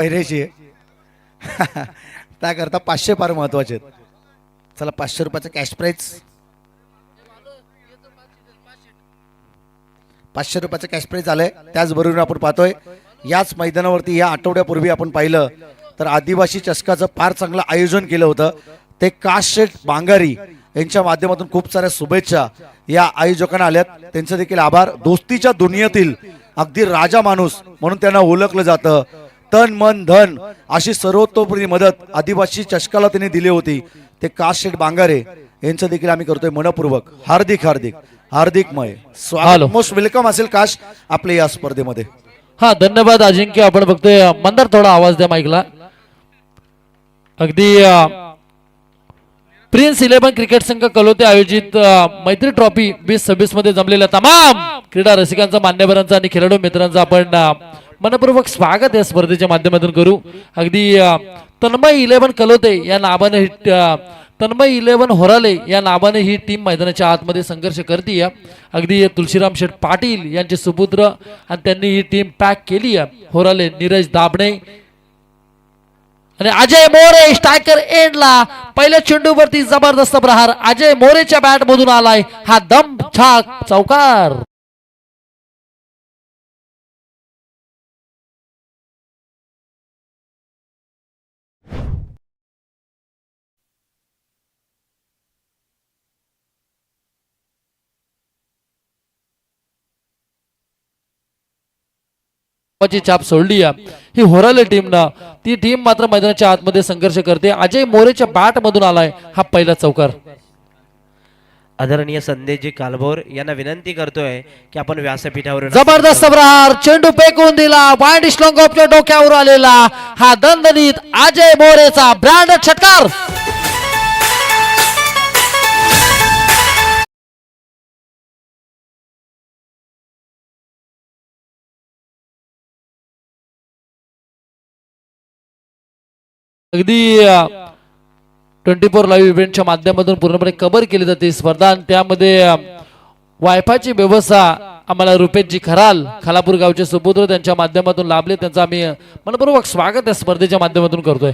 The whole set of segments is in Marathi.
पहिल्याची त्याकरता 500 फार महत्वाचे आहेत. चला 500 रुपयाचं कॅश प्राइज, 500 रुपयाचं कॅश प्राइज आलंय. त्याचबरोबर आपण पाहतोय याच मैदानावरती या आठवड्यापूर्वी आपण पाहिलं तर आदिवासी चषकाचं फार चांगलं आयोजन केलं होतं. ते काश शेठ बांगारी यांच्या माध्यमातून खूप साऱ्या शुभेच्छा या आयोजकांना आल्यात. त्यांचे देखील आभार. दोस्तीच्या दुनियेतील अगदी राजा माणूस म्हणून त्यांना ओळखलं जातं. तन मन धन अशी सर्वतोपरी मदत आदिवासी चषकाला त्यांनी दिली होती. ते काश शेठ बांगारे यांचं देखील आम्ही करतोय मनपूर्वक हार्दिक हार्दिक हार्दिकमय स्वागत. मोस्ट वेलकम असेल काश आपल्या या स्पर्धेमध्ये. हा धन्यवाद अजिंक्य. आपण बघतोय मंदार थोडा आवाज द्या माईकला. अगदी प्रिन्स 11 क्रिकेट संघ कलोते आयोजित मैत्री ट्रॉफी 2026 मध्ये जमलेल्या तमाम क्रीडा रसिकांचा, मान्यवरांचा आणि खेळाडू मित्रांचा आपण मनपूर्वक स्वागत या स्पर्धेच्या माध्यमातून करू. अगदी तन्मय 11 कलोते या नावाने तन्मय 11 होराले या नावाने ही टीम मैदानाच्या आतमध्ये संघर्ष करते. अगदी तुलसीराम शेठ पाटील यांचे सुपुत्र आणि त्यांनी ही टीम पॅक केली. होराले नीरज दाबणे आणि अजय मोरे स्ट्रायकर एंडला पहिल्या चेंडूवरती जबरदस्त प्रहार अजय मोरेच्या बॅट मधून आलाय. हा दम छाक चौकार. छाप सोडली. ही होराले टीम ना ती टीम मात्र मैदानाच्या आतमध्ये संघर्ष करते. अजय मोरेच्या बॅट मधून आलाय हा पहिला चौकार. आदरणीय संदेशजी कालभोर यांना विनंती करतोय की आपण व्यासपीठावर जबरदस्त प्रहार चेंडू फेकून दिला. वाईड श्लोंगोपच्या डोक्यावर आलेला हा दणदणीत अजय मोरेचा ब्रँड षटकार. अगदी 24 लाईव्ह इव्हेंटच्या माध्यमातून पूर्णपणे कव्हर केली जाते स्पर्धा आणि त्यामध्ये वायफायची व्यवस्था आम्हाला रुपेशजी खराल खालापूर गावचे सुपुत्र त्यांच्या माध्यमातून लाभले. त्यांचं आम्ही मनपूर्वक स्वागत या स्पर्धेच्या माध्यमातून करतोय.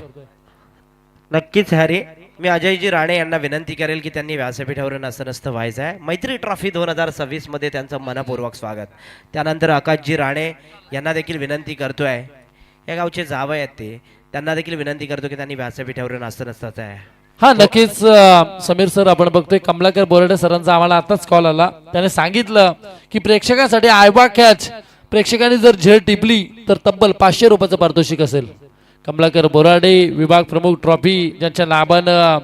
नक्कीच हॅरी. मी अजयजी राणे यांना विनंती करेल की त्यांनी व्यासपीठावर नसतं व्हायचं आहे. मैत्री ट्रॉफी 2026 मध्ये त्यांचं मनपूर्वक स्वागत. त्यानंतर आकाशजी राणे यांना देखील विनंती करतोय, या गावचे जावई आहेत ते, त्यांना देखील विनंती करतो की त्यांनी व्यासपीठावर नसतं आहे. हा नक्कीच समीर सर. आपण बघतोय कमलाकर बोराडे सरांचा आम्हाला आताच कॉल आला. त्याने सांगितलं की प्रेक्षकांसाठी आयबा कॅच प्रेक्षकांनी जर झेल टिपली तर तब्बल 500 रुपयाचं पारितोषिक असेल. कमलाकर बोराडे विभाग प्रमुख ट्रॉफी ज्यांच्या नावानं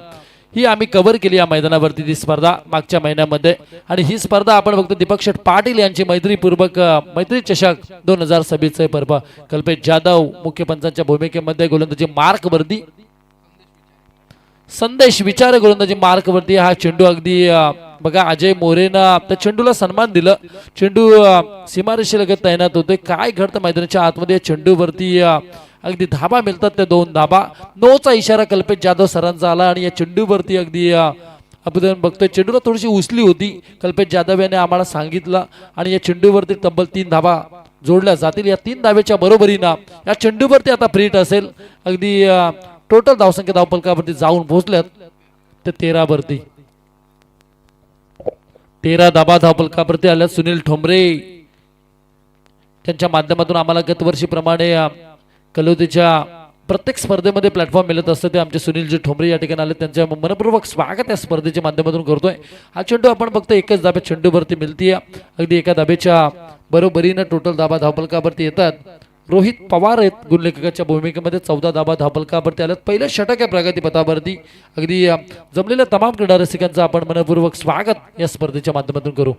ही आम्ही कव्हर केली या मैदानावरती ती स्पर्धा मागच्या महिन्यामध्ये. आणि ही स्पर्धा आपण बघतो दीपक शेठ पाटील यांची मैत्रीपूर्वक मैत्री चषक 2026 पर्व. कल्पेश जाधव मुख्य पंचांच्या भूमिकेमध्ये गोलंदाजी मार्क वरती, संदेश विचारे गोलंदाजी मार्क वरती. हा चेंडू अगदी बघा अजय मोरेनं त्या चेंडूला सन्मान दिलं. चेंडू सीमारेषेलगत तैनात होते. काय घडतं मैदानाच्या आतमध्ये चेंडूवरती अगदी धाबा मिळतात. त्या 2 धाबा. नोचा इशारा कल्पेश जाधव सरांचा आला आणि या चेंडूवरती अगदी आपण बघतोय चेंडूला थोडीशी उचली होती. कल्पेश जाधव याने आम्हाला सांगितलं आणि या चेंडूवरती तब्बल 3 धाबा जोडल्या जातील. या 3 धाब्याच्या बरोबरीनं या चेंडूवरती आता फ्रीट असेल. अगदी टोटल धावसंख्या धावफलकावरती जाऊन पोहोचल्यात ते 13 वरती. 13 धाबा धावफलकावरती आल्यात. सुनील ठोंबरे त्यांच्या माध्यमातून आम्हाला गतवर्षीप्रमाणे कलोतीच्या प्रत्येक स्पर्धेमध्ये प्लॅटफॉर्म मिळत असतं. ते आमचे सुनीलजी ठोंबरे या ठिकाणी आले. त्यांच्या मनपूर्वक स्वागत या स्पर्धेच्या माध्यमातून करतोय. हा चेंडू आपण बघतो एकच धाब्यात चेंडूवरती मिळतीये. अगदी एका धाब्याच्या बरोबरीनं टोटल धाबा धावफलकावरती येतात. रोहित पवार आहेत गुणलेखकाच्या भूमिकेमध्ये. 14 धाबा धावफलकावरती आल्यात. पहिलं षटक आहे प्रगतीपथावरती. अगदी जमलेल्या तमाम क्रीडा रसिकांचं आपण मनपूर्वक स्वागत या स्पर्धेच्या माध्यमातून करू.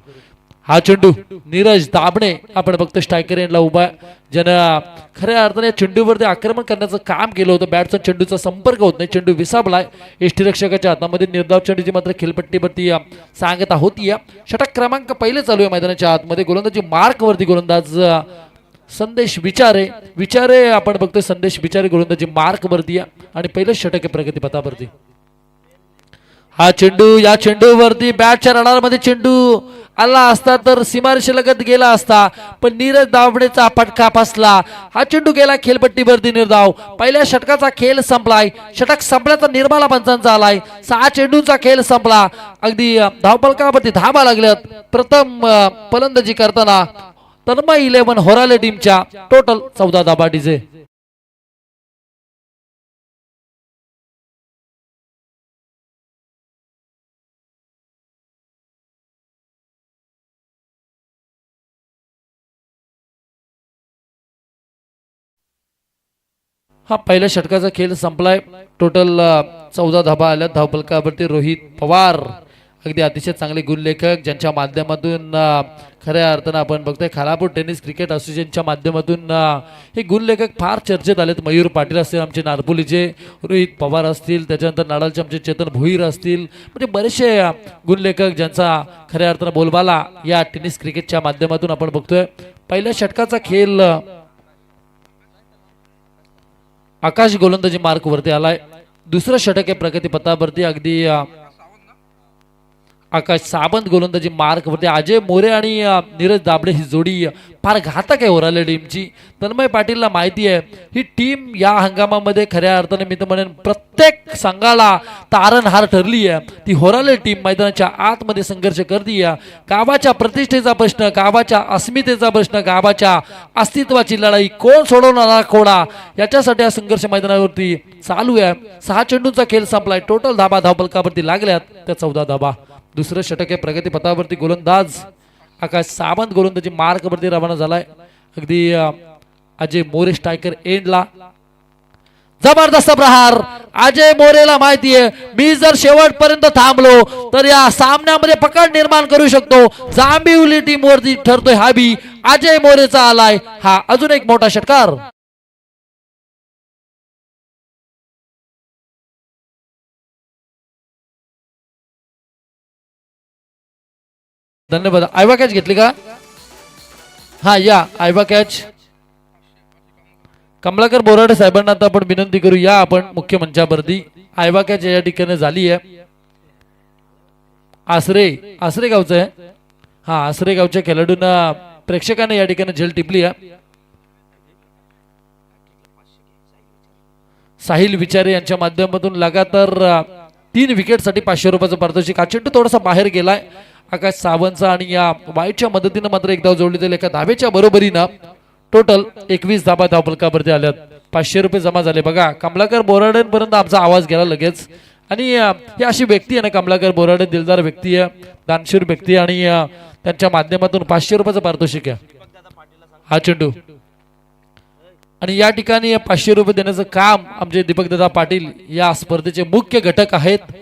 हा चेंडू नीरज दाबणे आपण बघतो स्ट्रायकर एंडला उभा, ज्यानं खऱ्या अर्थाने चेंडूवरती आक्रमण करण्याचं काम केलं होतं. बॅटचा चेंडूचा संपर्क होत नाही. चेंडू विसाबलाय यष्टीरक्षकाच्या हातामध्ये. निर्धाव चेंडूची मात्र खेळपट्टीवरती सांगता होती. षटक क्रमांक पहिले चालू आहे मैदानाच्या आतमध्ये. गोलंदाजी मार्क वरती गोलंदाज संदेश विचारे आपण बघतोय. संदेश विचारे गोलंदाजी मार्क वरती आणि पहिलं षटक आहे प्रगतीपथावरती. हा चेंडू, या चेंडूवरती बॅटच्या रडारमध्ये चेंडू आला असता तर सीमारेषेलगत गेला असता, पण नीरज दावडेचा फटका फसला. हा चेंडू गेला खेळपट्टीवरती निर्धाव. पहिल्या षटकाचा खेळ संपलाय. षटक संपल्याचा निर्माला पंचांचा आलाय. 6 चेंडूंचा खेळ संपला. अगदी धावफलकावरती धाबा लागल्यात. प्रथम फलंदाजी करताना तन्मय 11 होराले टीमच्या टोटल 14 धाबा डीजे. हा पहिल्या षटकाचा खेळ संपलाय. टोटल 14 धाबा आल्या धावफलकावरती. रोहित पवार अगदी अतिशय चांगले गुणलेखक, ज्यांच्या माध्यमातून खऱ्या अर्थानं आपण बघतोय खालापूर टेनिस क्रिकेट असोसिएशनच्या माध्यमातून हे गुणलेखक फार चर्चेत आलेत. मयूर पाटील असतील आमचे नारपोलीचे, रोहित पवार असतील, त्याच्यानंतर नाडालचे आमचे चेतन भोईर असतील, म्हणजे बरेचसे गुणलेखक ज्यांचा खऱ्या अर्थानं बोलबाला या टेनिस क्रिकेटच्या माध्यमातून आपण बघतोय. पहिल्या षटकाचा खेळ आकाश गोलंदाजी मार्क वरती आलाय. दुसरं षटक आहे प्रगतीपथावरती. अगदी आकाश सावंत गोलंदाजी मार्क वरती. अजय मोरे आणि नीरज दाबडे ही जोडी फार घातक आहे ओराले टीमची. तन्मय पाटीलला माहिती आहे ही टीम या हंगामामध्ये खऱ्या अर्थाने मी तर म्हणेन प्रत्येक संघाला तारणहार ठरली आहे. ती होराले टीम मैदानाच्या आतमध्ये संघर्ष करते. गावाच्या प्रतिष्ठेचा प्रश्न, गावाच्या अस्मितेचा प्रश्न, गावाच्या अस्तित्वाची लढाई कोण सोडवणारा कोणा, याच्यासाठी हा संघर्ष मैदानावरती चालू आहे. 6 चेंडूंचा खेळ संपलाय. टोटल धाबा धावफलकावरती लागल्यात त्या 14 धाबा. दुसरं षटक आहे प्रगतीपथावरती. गोलंदाज आकाश सावंत गोलंदाजी मार्क वरती रवाना झालाय. अगदी अजय मोरे स्ट्रायकर एंडला. जबरदस्त प्रहार. अजय मोरेला माहितीये मी जर शेवटपर्यंत थांबलो तर या सामन्यामध्ये पकड निर्माण करू शकतो. जांभिवली टीम वरती ठरतोय हाबी. अजय मोरेचा आलाय हा अजून एक मोठा षटकार. धन्यवाद. आयवा कॅच घेतली का? हा या आयवा कॅच. कमलाकर बोराडे साहेबांना आता आपण विनंती करू या आपण मुख्य मंचावरती. आयवा कॅच या ठिकाणी झाली आहे. आसरे गावचं आहे. हा आसरे गावच्या खेळाडूंना प्रेक्षकांनी या ठिकाणी झेल टिपली आहे. साहिल विचारे यांच्या माध्यमातून लगातार 3 विकेटसाठी 500 रुपयाचं पारितोषिक. हा चेंडू थोडासा बाहेर गेलाय आकाश सावंतचा आणि या वाईटच्या मदतीनं मात्र एक धाव जोडली जाईल. एका धावेच्या बरोबरीनं टोटल 21 धाबा धावफलकावरती आल्यात. 500 रुपये जमा झाले. बघा कमलाकर बोराडेंपर्यंत आमचा आवाज गेला लगेच. आणि ही अशी व्यक्ती आहे ना, कमलाकर बोराडे दिलदार व्यक्ती आहे, दानशूर व्यक्ती, आणि त्यांच्या माध्यमातून 500 रुपयाचं पारितोषिक आहे हा चेंडू. आणि या ठिकाणी 500 रुपये देण्याचं काम आमचे दीपकदादा पाटील या स्पर्धेचे मुख्य घटक आहेत,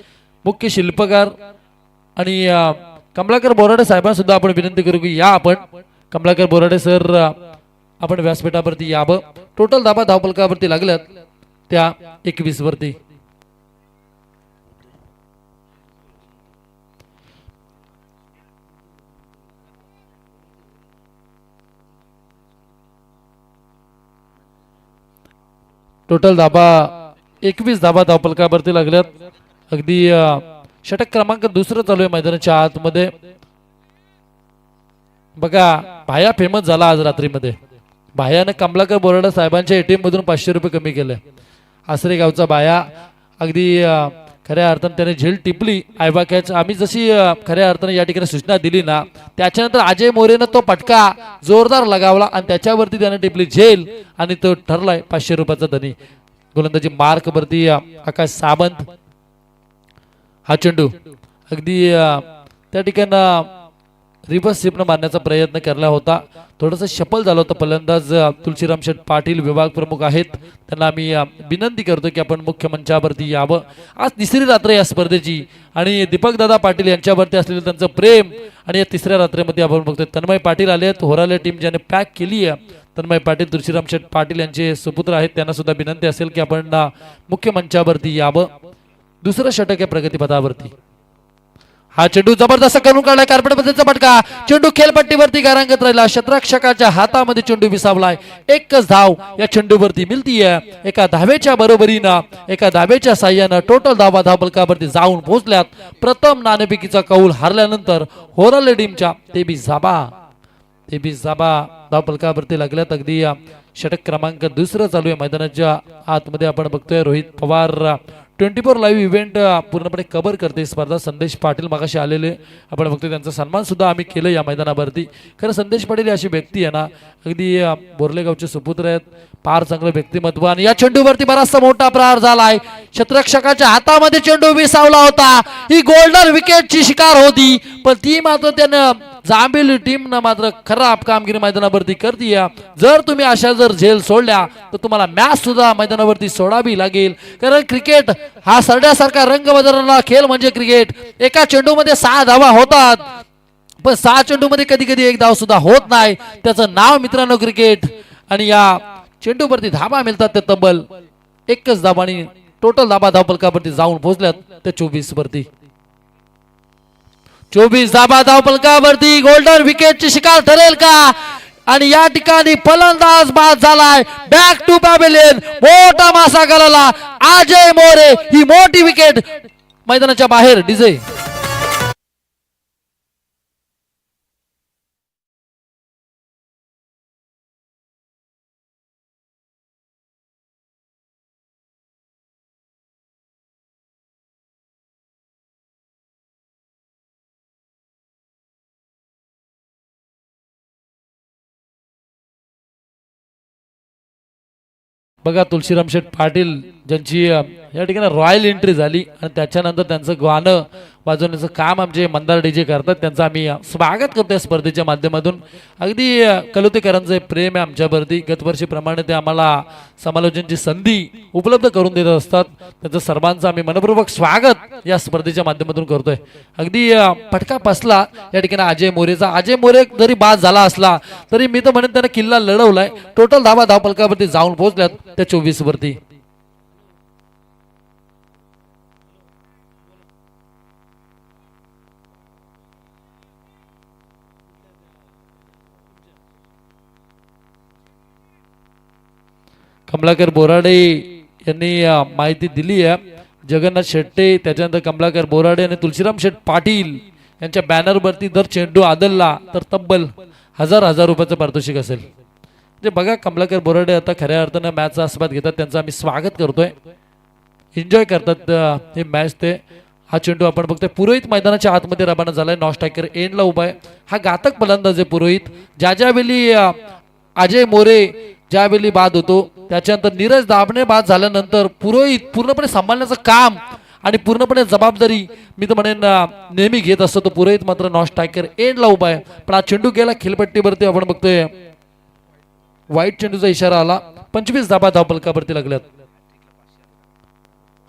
मुख्य शिल्पकार. आणि कमलाकर बोराडे साहेबांना सुद्धा आपण विनंती करू की या आपण कमलाकर बोराडे सर आपण व्यासपीठावरती यावं. टोटल धाबा धावफलकावरती लागल्यात त्या 21 वरती. टोटल धाबा 21 धाबा धावफलकावरती लागल्यात. अगदी षटक क्रमांक 2 चालू आहे मैदानाच्या आतमध्ये. बघा भाया फेमस झाला आज रात्रीमध्ये. भायानं कमलाकर बोराडे साहेबांच्या एटीएम मधून 500 रुपये कमी केले. आसरे गावचा भाया अगदी खऱ्या अर्थाने त्याने झेल टिपली. आयबा कॅच आम्ही जशी खऱ्या अर्थाने या ठिकाणी सूचना दिली ना, त्याच्यानंतर अजय मोरेनं तो पटका जोरदार लगावला आणि त्याच्यावरती त्याने टिपली झेल आणि तो ठरलाय 500 रुपयाचा धनी. गोलंदाजी मार्क वरती आकाश सावंत. हा चेंडू अगदी त्या ठिकाणी रिव्हर्स स्वीपनं मारण्याचा प्रयत्न केला होता. थोडंसं सफल झालं होतं. फलंदाज तुलसीराम शेठ पाटील विभाग प्रमुख आहेत, त्यांना आम्ही विनंती करतो की आपण मुख्य मंचावरती यावं. आज 3री रात्र या स्पर्धेची आणि दीपकदादा पाटील यांच्यावरती असलेलं त्यांचं प्रेम, आणि या 3ऱ्या रात्रीमध्ये आपण बघतोय तन्मय पाटील आलेत. होराले टीम ज्याने पॅक केली आहे, तन्मय पाटील तुलसीराम शेठ पाटील यांचे सुपुत्र आहेत, त्यांना सुद्धा विनंती असेल की आपण मुख्य मंचावरती यावं. दुसरं षटक आहे प्रगतीपथावरती. हा चेंडू जबरदस्त करून काढला कार्पेट पद्धतीचा फटका चेंडू खेळपट्टीवरती गारांगत राहिला क्षेत्ररक्षकाच्या हातामध्ये चेंडू विसावलाय एकच धाव या चेंडूवरती मिळतीये एका धावेच्या बरोबरीनं एका धावेच्या साह्यानं टोटल धावा धावफलकावरती जाऊन पोहोचल्यात प्रथम नाणेफेकीचा कौल हारल्यानंतर होराले टीमच्या तेबीस धाबा धावफलकावरती लागल्यात अगदी षटक क्रमांक दुसरं चालू आहे मैदानाच्या आतमध्ये आपण बघतोय रोहित पवार 24 लाईव्ह इव्हेंट पूर्णपणे कव्हर करते स्पर्धा संदेश पाटील मागाशी आलेले आपण बघतोय त्यांचा सन्मान सुद्धा आम्ही केलं या मैदानावरती खरं संदेश पाटील अशी व्यक्ती आहे ना अगदी बोर्लेगावचे सुपुत्र आहेत फार चांगलं व्यक्तिमत्व आणि या चेंडूवरती बराचसा मोठा प्रहार झालाय क्षेत्ररक्षकाच्या हातामध्ये चेंडू विसावला होता ही गोल्डन विकेटची शिकार होती पण ती मात्र त्यानं जांभेली टीम न मात्र खराब कामगिरी मैदानावरती करतीये जर तुम्ही अशा जर झेल सोडल्या तर तुम्हाला मॅच सुद्धा मैदानावरती सोडावी लागेल कारण क्रिकेट हा सरड्यासारखा रंग बदलणारा खेळ म्हणजे क्रिकेट एका चेंडूमध्ये 6 धावा होतात पण 6 चेंडूमध्ये कधी कधी एक धाव सुद्धा होत नाही त्याचं नाव मित्रांनो क्रिकेट आणि या चेंडूवरती धाबा मिळतात ते तब्बल एकच धाबा आणि टोटल धाबा धावफलकावरती जाऊन पोहोचल्यात ते 24 वरती 24 धाबा धावफलकावरती गोल्डन विकेटची शिकार ठरेल का आणि या ठिकाणी फलंदाज बाद झालाय बॅक टू पॅव्हिलियन मोठा मासा गळाला अजय मोरे ही मोठी विकेट मैदानाच्या बाहेर डीजे बघा तुलसीराम शेठ पाटील ज्यांची या ठिकाणी रॉयल एंट्री झाली आणि त्याच्यानंतर त्यांचं गाणं वाजवण्याचं काम आमचे मंदार डीजे करतात त्यांचं आम्ही स्वागत करतो या स्पर्धेच्या माध्यमातून अगदी कलोतेकरांचं प्रेम आहे आमच्यावरती गतवर्षीप्रमाणे ते आम्हाला समालोचनाची संधी उपलब्ध करून देत असतात त्यांचं सर्वांचं आम्ही मनपूर्वक स्वागत या स्पर्धेच्या माध्यमातून करतोय अगदी फटका बसला या ठिकाणी अजय मोरे जरी बाद झाला असला तरी मी तर म्हणेन त्याने किल्ला लढवलाय टोटल धावा धावफलकावरती जाऊन पोहोचल्यात त्या 24 वरती कमलाकर बोराडे यांनी माहिती दिली आहे जगन्नाथ शेट्टे त्याच्यानंतर कमलाकर बोराडे आणि तुलसीराम शेठ पाटील यांच्या बॅनरवरती जर चेंडू आदलला तर तब्बल 1000 रुपयाचं पारितोषिक असेल म्हणजे बघा कमलाकर बोराडे आता खऱ्या अर्थानं मॅचचा आस्वाद घेतात त्यांचं आम्ही स्वागत करतोय एन्जॉय करतात हे मॅच ते हा चेंडू आपण बघतोय पुरोहित मैदानाच्या आतमध्ये रवाना झालाय नॉन स्ट्रायकर एंडला उभा आहे हा घातक फलंदाज आहे पुरोहित ज्यावेळी अजय मोरे ज्यावेळी बाद होतो त्याच्यानंतर नीरज दाभणे बाद झाल्यानंतर पुरोहित पूर्णपणे सांभाळण्याचं काम आणि पूर्णपणे जबाबदारी मी तर म्हणेन नेहमी घेत असतो तो पुरोहित मात्र नॉन स्ट्रायकर एंडला उभा आहे पण हा चेंडू गेला खेळपट्टीवरती आपण बघतोय वाईट चेंडूचा इशारा आला 25 धाबा धावफलकावरती लागल्यात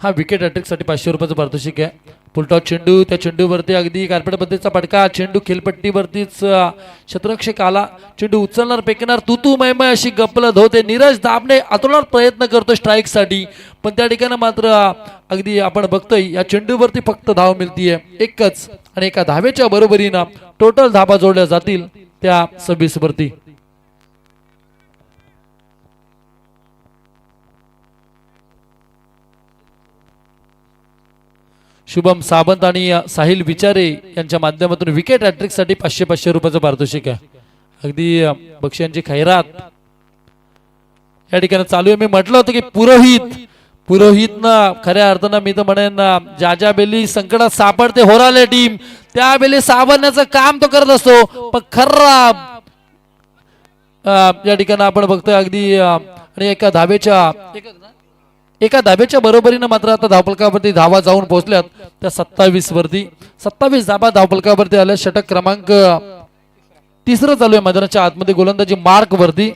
हा विकेट हॅट्रिक साठी 500 रुपयाचं पारितोषिक आहे फुलटॉस चेंडू त्या चेंडूवरती अगदी कार्पेट पद्धतीचा फटका चेंडू खेळपट्टीवरतीच क्षेत्ररक्षक आला चेंडू उचलणार फेकणार तुतू मैमय अशी गपलत होते नीरज दाबणे आतोनात प्रयत्न करतो स्ट्राईक साठी पण त्या ठिकाणी मात्र अगदी आपण बघतोय या चेंडूवरती फक्त धाव मिळतीये एकच आणि एका धावेच्या बरोबरीनं टोटल धाबा जोडल्या जातील त्या 26 वरती शुभम सावंत आणि साहिल विचारे यांच्या माध्यमातून विकेट हॅट्रिक साठी 500 रुपयाचं पारितोषिक आहे अगदी बक्षिसांची खैरात या ठिकाणी चालू आहे मी म्हटलं होतं की पुरोहितनं खऱ्या अर्थानं मी तर म्हणेन ज्या बेली संकटात सापडते होराले टीम त्यावेळी सावरण्याचं काम तो करत असतो पण खराब या ठिकाणी आपण बघतोय अगदी आणि एका धाब्याच्या बरोबरीनं मात्र आता धावफलकावरती धावा जाऊन पोहोचल्यात त्या 27 वरती 27 धाबा धावफलकावरती आल्या षटक क्रमांक 3 चालू आहे मैदानाच्या आतमध्ये गोलंदाजी मार्क वरती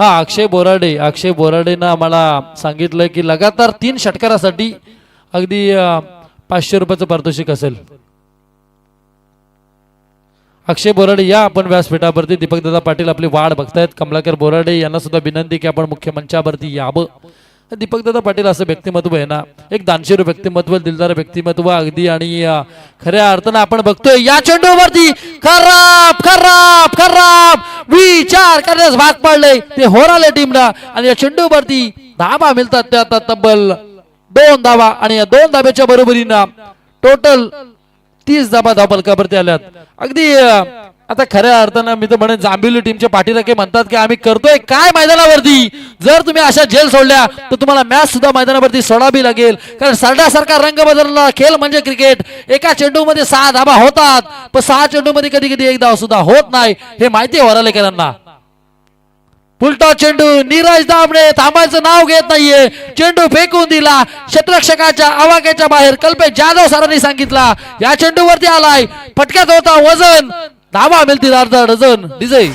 हा अक्षय बोराडेनं आम्हाला सांगितलंय की लगातार 3 षटकारासाठी अगदी 500 रुपयाचं पारितोषिक असेल. अक्षय बोराडे या आपण व्यासपीठावरती. दीपकदादा पाटील आपली वाट बघतायत. कमलाकर बोराडे यांना सुद्धा विनंती की आपण मुख्य मंचावरती यावं. दीपकदादा पाटील असं व्यक्तिमत्व आहे ना, एक दानशूर व्यक्तिमत्व, दिलदार व्यक्तिमत्व अगदी. आणि खऱ्या अर्थानं आपण बघतोय या चेंडूवरती खराब खराब खराब विचार करण्यास भाग पडले ते होराले टीमला. आणि या चेंडूवरती धाबा मिळतात त्या आता तब्बल 2 धाबा. आणि या 2 धाब्याच्या बरोबरीनं टोटल 30 धाबा धावफलकावरती आल्यात. अगदी आता खऱ्या अर्थानं मी तर म्हणेन जांभिवली टीमच्या पाठीराखे म्हणतात की आम्ही करतोय काय मैदानावरती. जर तुम्ही अशा झेल सोडल्या तर तुम्हाला मॅच सुद्धा मैदानावरती सोडावी लागेल. कारण सरड्यासारखा रंग बदलला. खेळ म्हणजे क्रिकेट. एका चेंडूमध्ये 6 धाबा होतात, पण 6 चेंडूमध्ये कधी कधी 1 धाव सुद्धा होत नाही. हे माहिती आहे वरालेकरांना. फुलटॉस चेंडू, नीरज दाबणे थांबायचं नाव घेत नाहीये. चेंडू फेकून दिला क्षेत्ररक्षकाच्या आवाक्याच्या बाहेर. कल्पेश जाधव सरांनी सांगितला या चेंडूवरती आलाय, फटक्यात होता वजन, धाबा मिळतील अर्धा डझन. डिझे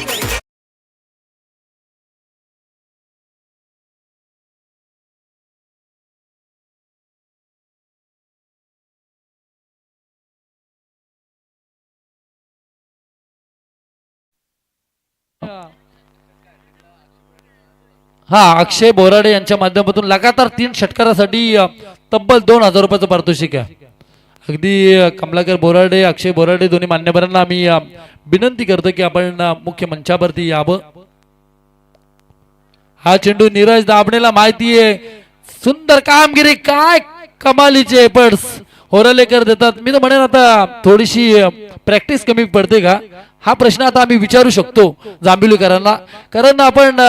हा अक्षय बोराडे यांच्या माध्यमातून लगातार 3 षटकारासाठी तब्बल 2000 रुपयाचं पारितोषिक आहे. अगदी कमलाकर बोराडे, अक्षय बोराडे दोन्ही मान्यवरांना आम्ही विनंती करतो की आपण मुख्य मंचावरती यावं. हा चेंडू नीरज दाबणेला माहितीये. सुंदर कामगिरी, काय कमालीचे एफर्ट्स होरालेकर देतात. मी तर म्हणेन आता थोडीशी प्रॅक्टिस कमी पडते का, हा प्रश्न आता आम्ही विचारू शकतो जांभिवलीकरांना. कारण आपण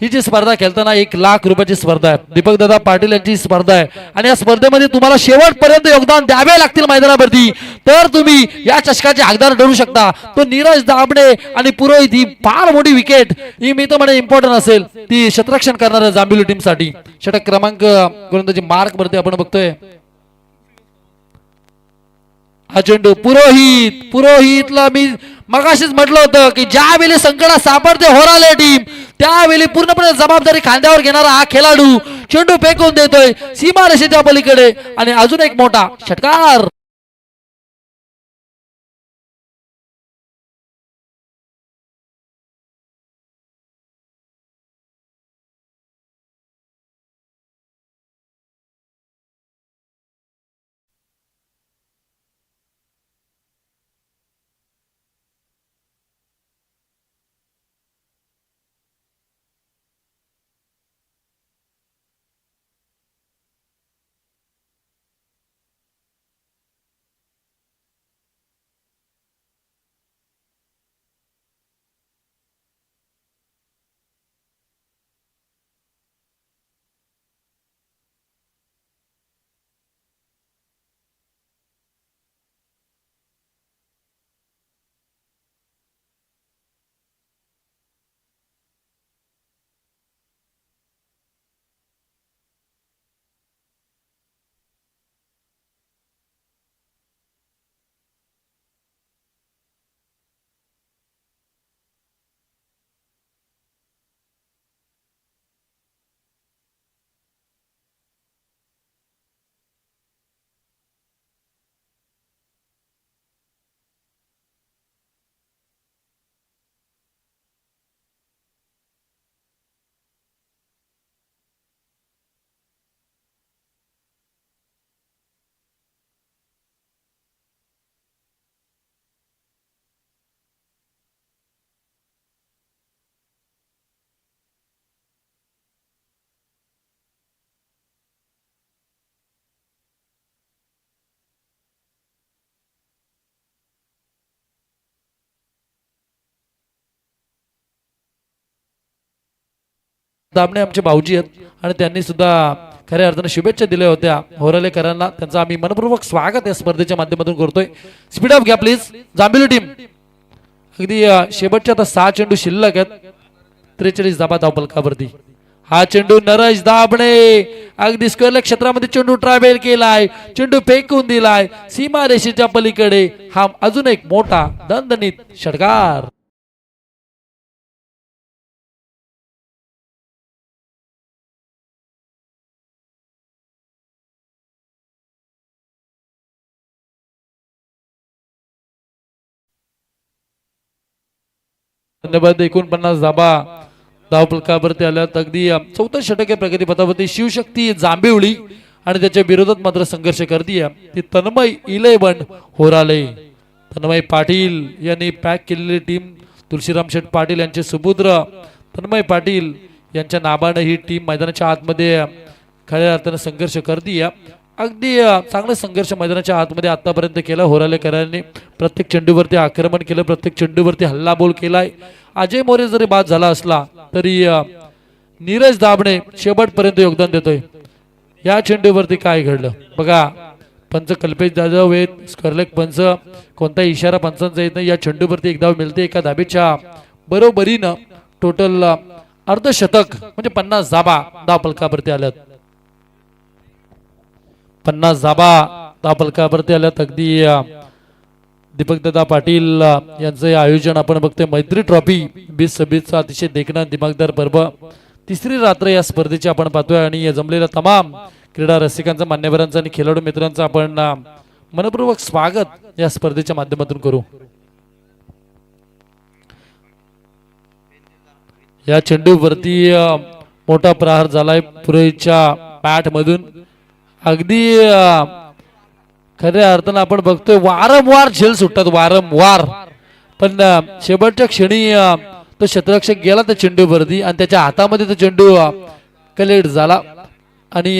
ही जी स्पर्धा खेळताना 1 लाख रुपयाची स्पर्धा आहे. दीपकदादा पाटील यांची स्पर्धा आहे. आणि या स्पर्धेमध्ये तुम्हाला शेवटपर्यंत योगदान द्यावे लागतील मैदानावरती, तर तुम्ही या चषकाचे हकदार ठरू शकता. तो नीरज दाबणे आणि पुरोहित ही फार मोठी विकेट, ही मी तर म्हणे इम्पॉर्टंट असेल ती क्षेत्ररक्षण करणाऱ्या जांभिवली टीमसाठी. षटक क्रमांक गोलंदाजी मार्क वरती आपण बघतोय. हा चेंडू पुरोहितला मी मगाशीच म्हटलं होतं की ज्यावेळी संकटात सापडते होराले टीम, त्यावेळी पूर्णपणे जबाबदारी खांद्यावर घेणारा हा खेळाडू चेंडू फेकून देतोय सीमारेषेच्या पलीकडे. आणि अजून एक मोठा षटकार. दाबणे आमचे भाऊजी आहेत आणि त्यांनी सुद्धा खऱ्या अर्थाने शुभेच्छा दिल्या होत्या होरालेकरांना. त्यांचं आम्ही मनपूर्वक स्वागत या स्पर्धेच्या माध्यमातून करतोय. स्पीड अप घ्या प्लीज जांभिवली टीम. अगदी शेवटच्या आता 6 चेंडू शिल्लक आहेत. 43 धाबा धावफलकावरती. हा चेंडू नरेश दाबणे अगदी स्क्वेअर क्षेत्रामध्ये चेंडू ट्रॅव्हल केलाय, चेंडू फेकून दिलाय सीमारेषेच्या पलीकडे. हा अजून एक मोठा दणदणीत षटकार. धन्यवाद. 49 धाबा धावपलकावरती आल्यात. अगदी चौथं षटक आहे प्रगतीपथावरती. शिवशक्ती जांभिवली आणि त्याच्या विरोधात मात्र संघर्ष करतीये ती तन्मय 11 होराले. तन्मय पाटील यांनी पॅक केलेली टीम, तुळशीराम शेठ पाटील यांचे सुपुत्र तन्मय पाटील यांच्या नावाने ही टीम मैदानाच्या आतमध्ये खऱ्या अर्थानं संघर्ष करतीये. अगदी चांगला संघर्ष मैदानाच्या आतमध्ये आतापर्यंत केला होरालेकरांनी. प्रत्येक चेंडूवरती आक्रमण केलं, प्रत्येक चेंडूवरती हल्लाबोल केलाय. अजय मोरे जरी बाद झाला असला तरी नीरज दाबणे शेवटपर्यंत योगदान देतोय. या चेंडूवरती काय घडलं बघा. पंच कल्पेश जाधव आहेत, स्करलेक पंच, कोणता इशारा पंचांचा येत नाही. या चेंडूवरती एक धाव मिळते. एका धाबेच्या बरोबरीनं टोटल अर्धशतक म्हणजे 50 धाबा धावपलकावरती आल्यात. 50 धाबा धावपलकावरती आल्यात. अगदी दीपकदादा पाटील यांचं आयोजन आपण बघतोय. मैत्री ट्रॉफी 2026चा अतिशय देखणा दिमागदार पर्व. तिसरी रात्र या स्पर्धेची आपण पाहतोय आणि जमलेल्या तमाम क्रीडा रसिकांचं, मान्यवरांचं आणि खेळाडू मित्रांचं आपण मनपूर्वक स्वागत या स्पर्धेच्या माध्यमातून करू. या चेंडूवरती मोठा प्रहार झालाय पुरेच्या पॅट मधून. अगदी खऱ्या अर्थानं आपण बघतोय वारंवार झेल सुटतात वारंवार, पण शेवटच्या क्षणी तो क्षेत्ररक्षक गेला त्या चेंडूवरती आणि त्याच्या हातामध्ये तो चेंडू कलेक्ट झाला आणि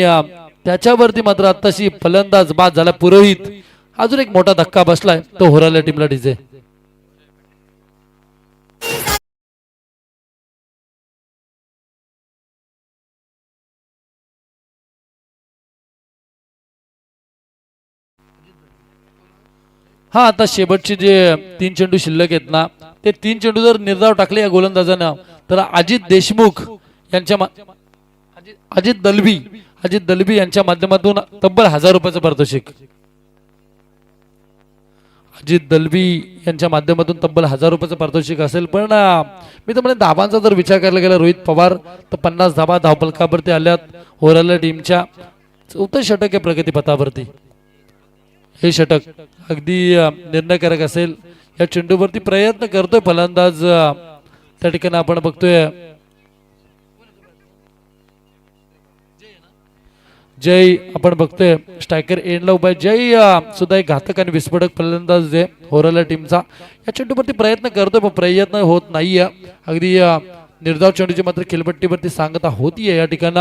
त्याच्यावरती मात्र आताशी फलंदाज बाद झाला पुरोहित. अजून एक मोठा धक्का बसलाय तो होराल्या टीमला. डीजे हा आता शेवटचे जे 3 चेंडू शिल्लक आहेत ना, ते 3 चेंडू जर निर्धाव टाकले या गोलंदाजानं तर अजित देशमुख यांच्या अजित दलबी यांच्या माध्यमातून तब्बल 1000 रुपयाचं पारितोषिक. अजित दलबी यांच्या माध्यमातून तब्बल 1000 रुपयाचं पारितोषिक असेल. पण मी तर म्हणजे धाबांचा जर विचार करायला गेला रोहित पवार तर 50 धाबा धावपलकावरती आल्यात होराल्या टीमच्या. चौथं षटक आहे प्रगतीपथावरती. हे षटक अगदी निर्णयकारक असेल. या चेंडूवरती प्रयत्न करतोय फलंदाज. त्या ठिकाणी आपण बघतोय जय, आपण बघतोय स्ट्रायकर एंडला उभा आहे. जय सुद्धा एक घातक आणि विस्फोटक फलंदाज आहे होराल्या टीमचा. या चेंडूवरती प्रयत्न करतोय पण प्रयत्न होत नाहीये. अगदी निर्धाव चेंडूची मात्र खेळपट्टीवरती सांगता होतीये. या ठिकाणी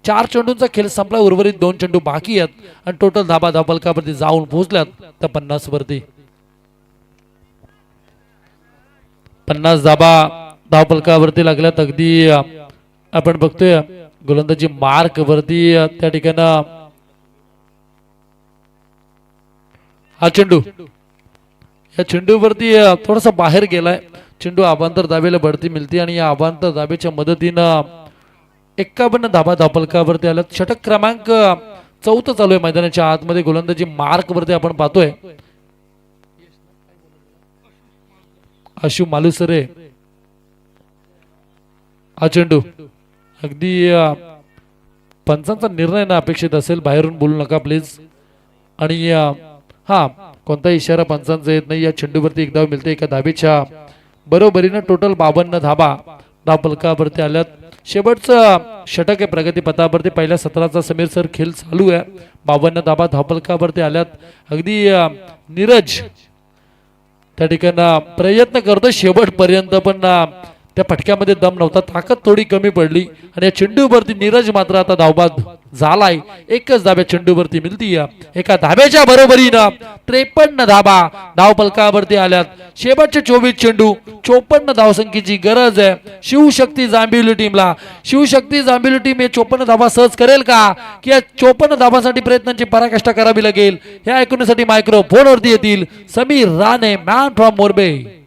4 चेंडूंचा खेळ संपला, उर्वरित 2 चेंडू बाकी आहेत आणि टोटल धाबा धावपलकावरती जाऊन पोहोचल्यात त्या 50 वरती. 50 धाबा धावपलकावरती लागल्यात. अगदी आपण बघतोय गोलंदाजी मार्क वरती त्या ठिकाणी हा चेंडू या चेंडूवरती थोडासा बाहेर गेलाय. चेंडू अभांतर दाबेला बढती मिळते आणि या अभांतर दाबेच्या मदतीनं 51 धाबा धावपलकावरती आल्यात. षटक क्रमांक 4 चालू आहे मैदानाच्या आतमध्ये. गोलंदाजी मार्क वरती आपण पाहतोय आशु मालुसरे. हा चेंडू अगदी पंचांचा निर्णय ना अपेक्षित असेल, बाहेरून बोलू नका प्लीज. आणि हा कोणता इशारा पंचांचा येत नाही. या चेंडूवरती एक धाव मिळते. एका धाबेच्या बरोबरीनं टोटल 52 धाबा धावपलकावरती आल्यात. शेवटचं षटक आहे प्रगतीपथावरती. पहिल्या सत्राचा समीर सर खेळ चालू आहे. 52 धाबा धावपलकावरती आल्यात. अगदी नीरज त्या ठिकाणी प्रयत्न करतो शेवटपर्यंत, पण त्या फटक्यामध्ये दम नव्हता, ताकद थोडी कमी पडली आणि या चेंडूवरती नीरज मात्र आता धावबाद झालाय. एकच धाब्या चेंडूवरती मिळती. एका धाब्याच्या बरोबरीनं 53 धाबा धावपलकावरती आल्यात. शेवटचे 24 चेंडू 54 धावसंख्येची गरज आहे शिवशक्ती जांभिवली टीमला. शिवशक्ती जांभिवली टीम हे 54 धाबा सहज करेल का, की या 54 धाबांसाठी प्रयत्नांची पराकाष्ठा करावी लागेल. हे ऐकण्यासाठी मायक्रो फोनवरती येतील समीर राणे, मॅन फ्रॉम मोरबे.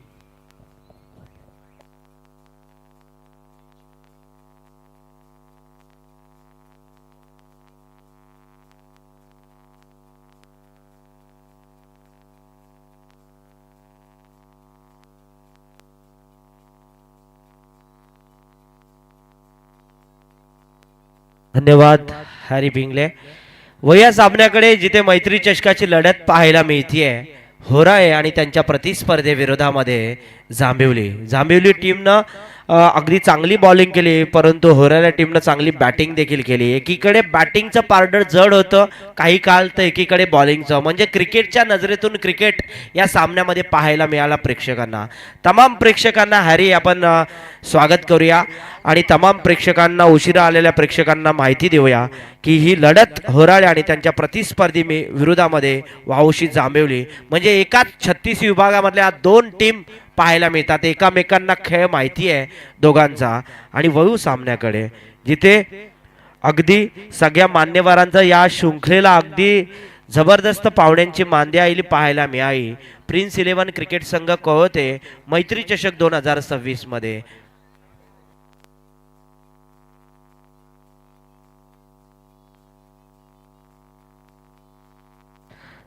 धन्यवाद हॅरी पिंगले. व या सामन्याकडे जिथे मैत्री चषकाची लढत पाहायला मिळतीये, होराळे आणि त्यांच्या प्रतिस्पर्धेविरोधामध्ये जांभिवली टीमनं अगदी चांगली बॉलिंग केली, परंतु होराळे टीमनं चांगली बॅटिंग देखील केली. एकीकडे बॅटिंगचं पारडं जड होतं काही काळ, तर एकीकडे बॉलिंगचं, म्हणजे क्रिकेटच्या नजरेतून क्रिकेट या सामन्यामध्ये पाहायला मिळाला प्रेक्षकांना. तमाम प्रेक्षकांना हॅरी आपण स्वागत करूया आणि तमाम प्रेक्षकांना, उशिरा आलेल्या प्रेक्षकांना माहिती देऊया की ही लढत होराळे आणि त्यांच्या प्रतिस्पर्धी विरोधामध्ये वाहुशी जांभिवली, म्हणजे एकाच 36 विभागामधल्या 2 टीम पाहायला मिळतात. एकामेकांना खेळ माहिती आहे दोघांचा. आणि वळू सामन्याकडे, जिथे अगदी सगळ्या मान्यवरांचा या शृंखलेला अगदी जबरदस्त पाहुण्यांची मांदियाळी पाहायला मिळाली. प्रिन्स 11 क्रिकेट संघ कळवते मैत्री चषक 2026 मध्ये.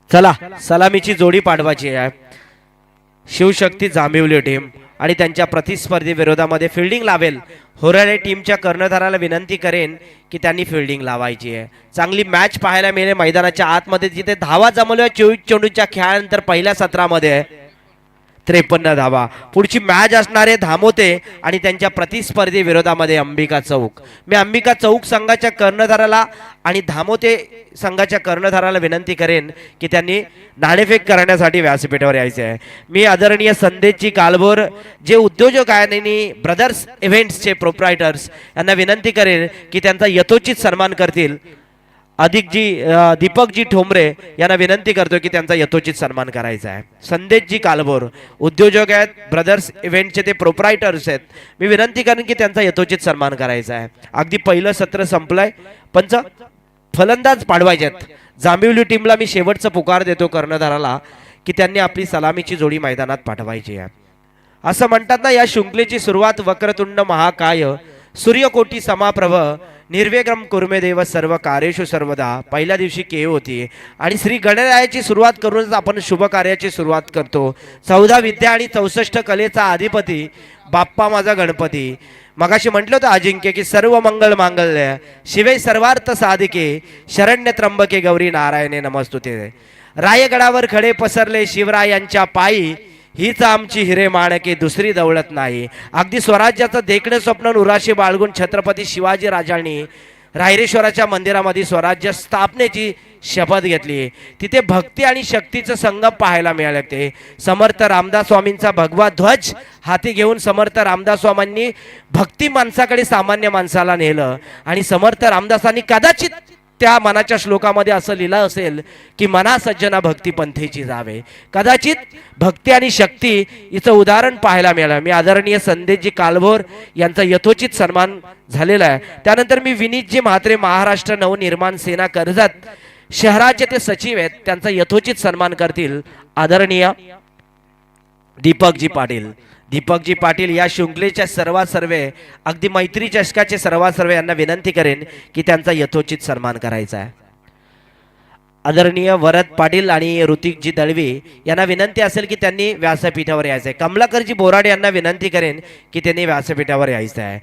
चला, सलामीची जोडी पाडवायची आहे. शिवशक्ती जांभिवली टीम आणि त्यांच्या प्रतिस्पर्धी विरोधामध्ये फिल्डिंग लावेल. होराळे टीमच्या कर्णधाराला विनंती करेन की त्यांनी फिल्डिंग लावायची आहे. चांगली मॅच पाहायला मिळेल मैदानाच्या आतमध्ये, जिथे धावा जमवल्या 24 चेंडूच्या खेळानंतर पहिल्या सत्रामध्ये 53 धावा. पुढची मॅच असणारे धामोते आणि त्यांच्या प्रतिस्पर्धी विरोधामध्ये अंबिका चौक. मी अंबिका चौक संघाच्या कर्णधाराला आणि धामोते संघाच्या कर्णधाराला विनंती करेन की त्यांनी नाणेफेक करण्यासाठी व्यासपीठावर यायचे आहे. मी आदरणीय संदेशजी कालभोर, जे उद्योजक आहेत आणि ब्रदर्स इव्हेंट्सचे प्रोप्रायटर्स, यांना विनंती करेन की त्यांचा यथोचित सन्मान करतील. दीपकजी ठोंबरे यांना विनंती करतो की त्यांचा यथोचित सन्मान करायचा आहे. संदेशजी कालभोर उद्योजक आहेत, ब्रदर्स इव्हेंटचे ते प्रोप्रायटर्स आहेत. मी विनंती करेन की त्यांचा यथोचित सन्मान करायचा आहे. अगदी पहिलं सत्र संपलंय, पंच फलंदाज पाडवायचे आहेत. जांभिवली टीमला मी शेवटचा पुकार देतो कर्णधाराला की त्यांनी आपली सलामीची जोडी मैदानात पाठवायची आहे. असं म्हणतात ना, या शृंखलेची सुरुवात वक्रतुंड महाकाय सूर्यकोटी समाप्रभ निर्विघ्नं कुर्मे देव सर्व कार्येषु सर्वदा पहिल्या दिवशी केव होती आणि श्री गणरायाची सुरुवात करूनच आपण शुभ कार्याची सुरुवात करतो. 14 विद्या आणि 64 कलेचा अधिपती बाप्पा माझा गणपती. मगाशी म्हटलं होतं अजिंक्य की सर्व मंगल मांगल्य शिवे सर्वार्थ साधिके शरण्य त्र्यंबके गौरी नारायणे नमस्तुते. रायगडावर खडे पसरले शिवरायांच्या पायी, हीच आमची हिरे माणके दुसरी दौलत नाही. अगदी स्वराज्याचं देखणं स्वप्न उराशी बाळगून छत्रपती शिवाजी राजांनी रायरेश्वराच्या मंदिरामध्ये स्वराज्य स्थापनेची शपथ घेतली. तिथे भक्ती आणि शक्तीचं संगम पाहायला मिळाले. ते समर्थ रामदास स्वामींचा भगवा ध्वज हाती घेऊन समर्थ रामदास स्वामींनी भक्ती माणसाकडे सामान्य माणसाला नेलं आणि समर्थ रामदासांनी कदाचित त्या मनाच्या श्लोकामध्ये असं लिहिलं असेल की मना सज्जना भक्ती पंथेची जावे. कदाचित भक्ती आणि शक्ती हिचं उदाहरण पाहायला मिळालं. मी आदरणीय संदेशजी कालभोर यांचा यथोचित सन्मान झालेला आहे. त्यानंतर मी विनीतजी म्हात्रे, महाराष्ट्र नवनिर्माण सेना कर्जत शहराचे ते सचिव आहेत, त्यांचा यथोचित सन्मान करतील आदरणीय दीपकजी पाटील या शृंखलेच्या सर्वे अगदी मैत्री चषकाचे सर्वे यांना विनंती करेन की त्यांचा यथोचित सन्मान करायचा आहे. आदरणीय वरद पाटील आणि ऋतिकजी दळवी यांना विनंती असेल की त्यांनी व्यासपीठावर यायचं आहे. कमलाकरजी बोराडे यांना विनंती करेन की त्यांनी व्यासपीठावर यायचं आहे.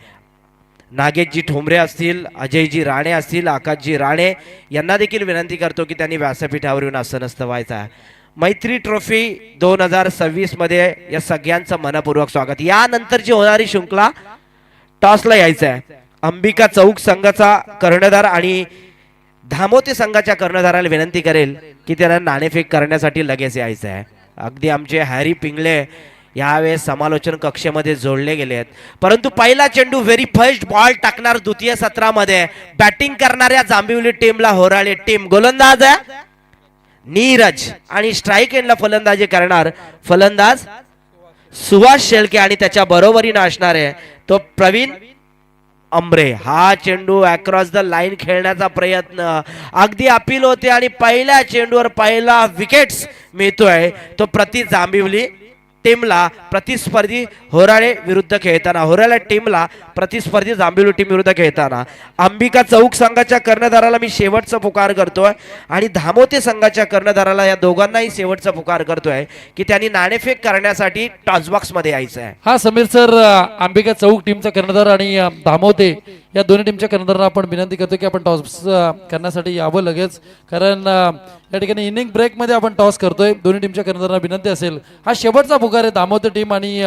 नागेशजी ठोंबरे असतील, अजयजी राणे असतील, आकाशजी राणे यांना देखील विनंती करतो की त्यांनी व्यासपीठावर येऊन आसनस्थ व्हायचं आहे. मैत्री ट्रॉफी 2026 मध्ये या सगळ्यांचं मनपूर्वक स्वागत. यानंतरची होणारी शृंखला टॉसला यायचं आहे. अंबिका चौक संघाचा कर्णधार आणि धामोते संघाच्या कर्णधाराला विनंती करेल की त्यांना नाणेफेक करण्यासाठी लगेच यायचं आहे. अगदी आमचे हॅरी पिंगळे यावेळेस समालोचन कक्षेमध्ये जोडले गेले आहेत. परंतु पहिला चेंडू व्हेरी फर्स्ट बॉल टाकणार द्वितीय सत्रामध्ये बॅटिंग करणाऱ्या जांभिवली टीमला होराळे टीम गोलंदाज आहे नीरज आणि स्ट्राईक एंडला फलंदाजी करणार फलंदाज सुभाष शेळके आणि त्याच्या बरोबरीने असणार आहे तो प्रवीण अंबरे. हा चेंडू अक्रॉस द लाईन खेळण्याचा प्रयत्न अगदी अपील होते आणि पहिल्या चेंडूवर पहिला विकेट्स मिळतोय तो प्रति जांभिवली टीमला प्रतिस्पर्धी होराळे विरुद्ध खेळताना, होराळे टीमला प्रतिस्पर्धी जांभिवली टीम विरुद्ध खेळताना अंबिका चौक संघाच्या कर्णधाराला मी शेवटचा पुकार करतोय आणि धामोते संघाच्या कर्णधाराला या दोघांनाही शेवटचा पुकार करतोय की त्यांनी नाणेफेक करण्यासाठी टॉस बॉक्स मध्ये यायचं आहे. हा समीर सर, अंबिका चौक टीमचा कर्णधार आणि धामोते या दोन्ही टीमच्या कर्णधारांना आपण विनंती करतो की आपण टॉस करण्यासाठी यावं लगेच, कारण या ठिकाणी इनिंग ब्रेकमध्ये आपण टॉस करतोय. दोन्ही टीमच्या कर्णधारांना विनंती असेल, हा शेवटचा पुकार आहे. दामोदर टीम आणि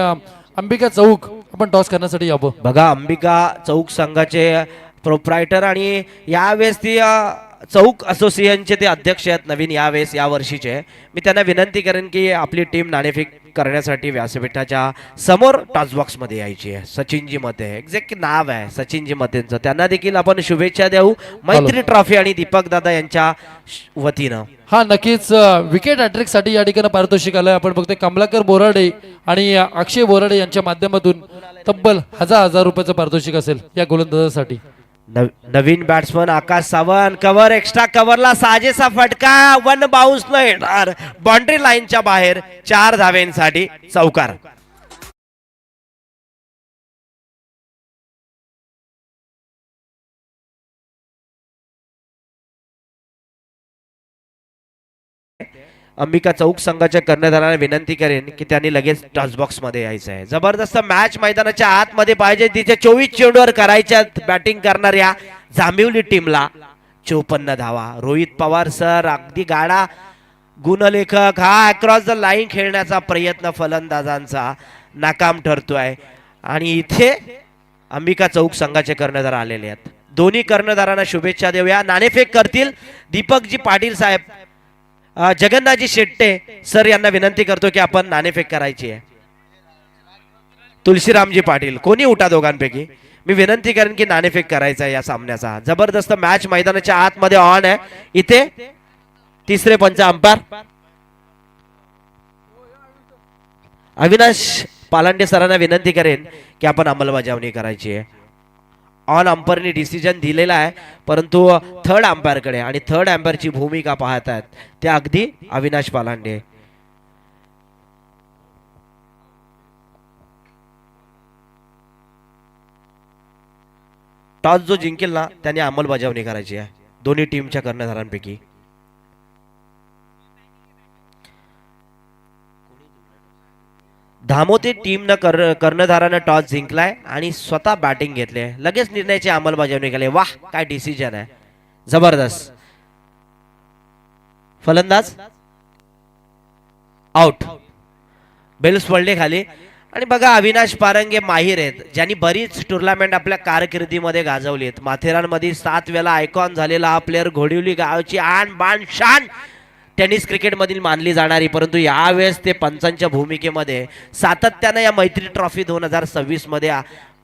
अंबिका चौक आपण टॉस करण्यासाठी यावं. बघा, अंबिका चौक संघाचे प्रोप्रायटर आणि यावेळेस ती चौक असोसिएशनचे ते अध्यक्ष आहेत नवीन या वर्षीचे. मी त्यांना विनंती करेन की आपली टीम नाणेफेक करण्यासाठी व्यासपीठाच्या समोर टॉसबॉक्स मध्ये यायची आहे. सचिनजी मते एक्झॅक्ट नाव आहे सचिनजी मतेंचं. त्यांना देखील आपण शुभेच्छा देऊ मैत्री ट्रॉफी आणि दीपक दादा यांच्या वतीनं. हा नक्कीच विकेट हॅट्रिक साठी या ठिकाणी पारितोषिक आलंय. आपण बघतोय कमलाकर बोराडे आणि अक्षय बोराडे यांच्या माध्यमातून तब्बल 1000 रुपयाचं पारितोषिक असेल या गोलंदाजासाठी. नवीन बॅट्समन आकाश सावंत, कव्हर एक्स्ट्रा कव्हरला साजेसा फटका, वन बाउन्स न येणार, बाउंड्री लाईनच्या बाहेर 4 धावेंसाठी चौकार. अंबिका चौक संघाच्या कर्णधारांना विनंती करेन की त्यांनी लगेच टॉसबॉक्स मध्ये यायचं आहे. जबरदस्त मॅच मैदानाच्या आतमध्ये पाहिजे. तिथे 24 चेंडूवर करायच्या बॅटिंग करणाऱ्या जांभिवली टीमला 54 धावा. रोहित पवार सर अगदी गाडा गुणलेखक, हा अक्रॉस द लाईन खेळण्याचा प्रयत्न फलंदाजांचा नाकाम ठरतोय. आणि इथे अंबिका चौक संघाचे कर्णधार आलेले आहेत. दोन्ही कर्णधारांना शुभेच्छा देऊया. नाणेफेक करतील दीपकजी पाटील साहेब. जगन्नाथजी शेट्टे सर यांना विनंती करतो की आपण नाणेफेक करायची आहे. तुलसीरामजी पाटील, कोणी उठा दोघांपैकी. मी विनंती करेन की नाणेफेक करायचा आहे या सामन्याचा. जबरदस्त मॅच मैदानाच्या आतमध्ये ऑन आहे. इथे तिसरे पंच अंपायर अविनाश पालांडे सरांना विनंती करेन की आपण अंमलबजावणी करायची आहे. ऑन अंपायरने डिसिजन दिलेला आहे, परंतु थर्ड अंपायरकडे आणि थर्ड अंपायरची भूमिका पाहत आहेत त्या अगदी अविनाश पालांडे. टॉस जो जिंकेल ना त्याने अंमलबजावणी करायची आहे दोन्ही टीमच्या कर्णधारांपैकी. धामोते टीमनं कर्णधारानं टॉस जिंकलाय आणि स्वतः बॅटिंग घेतले. लगेच निर्णयाची अंमलबजावणी केली. वाह, काय डिसिजन आहे, जबरदस्त. फलंदाज आउट, बेल्स पडले खाली. आणि बघा, अविनाश पारंगे माहीर आहेत, ज्यांनी बरीच टुर्नामेंट आपल्या कारकिर्दीमध्ये गाजवली आहेत. माथेरानमध्ये 7 वेळा आयकॉन झालेला हा प्लेअर, घोडिवली गावची आन बाण शान टेनिस क्रिकेटमधील मानली जाणारी, परंतु यावेळेस ते पंचांच्या भूमिकेमध्ये सातत्यानं या मैत्री ट्रॉफी 2026 मध्ये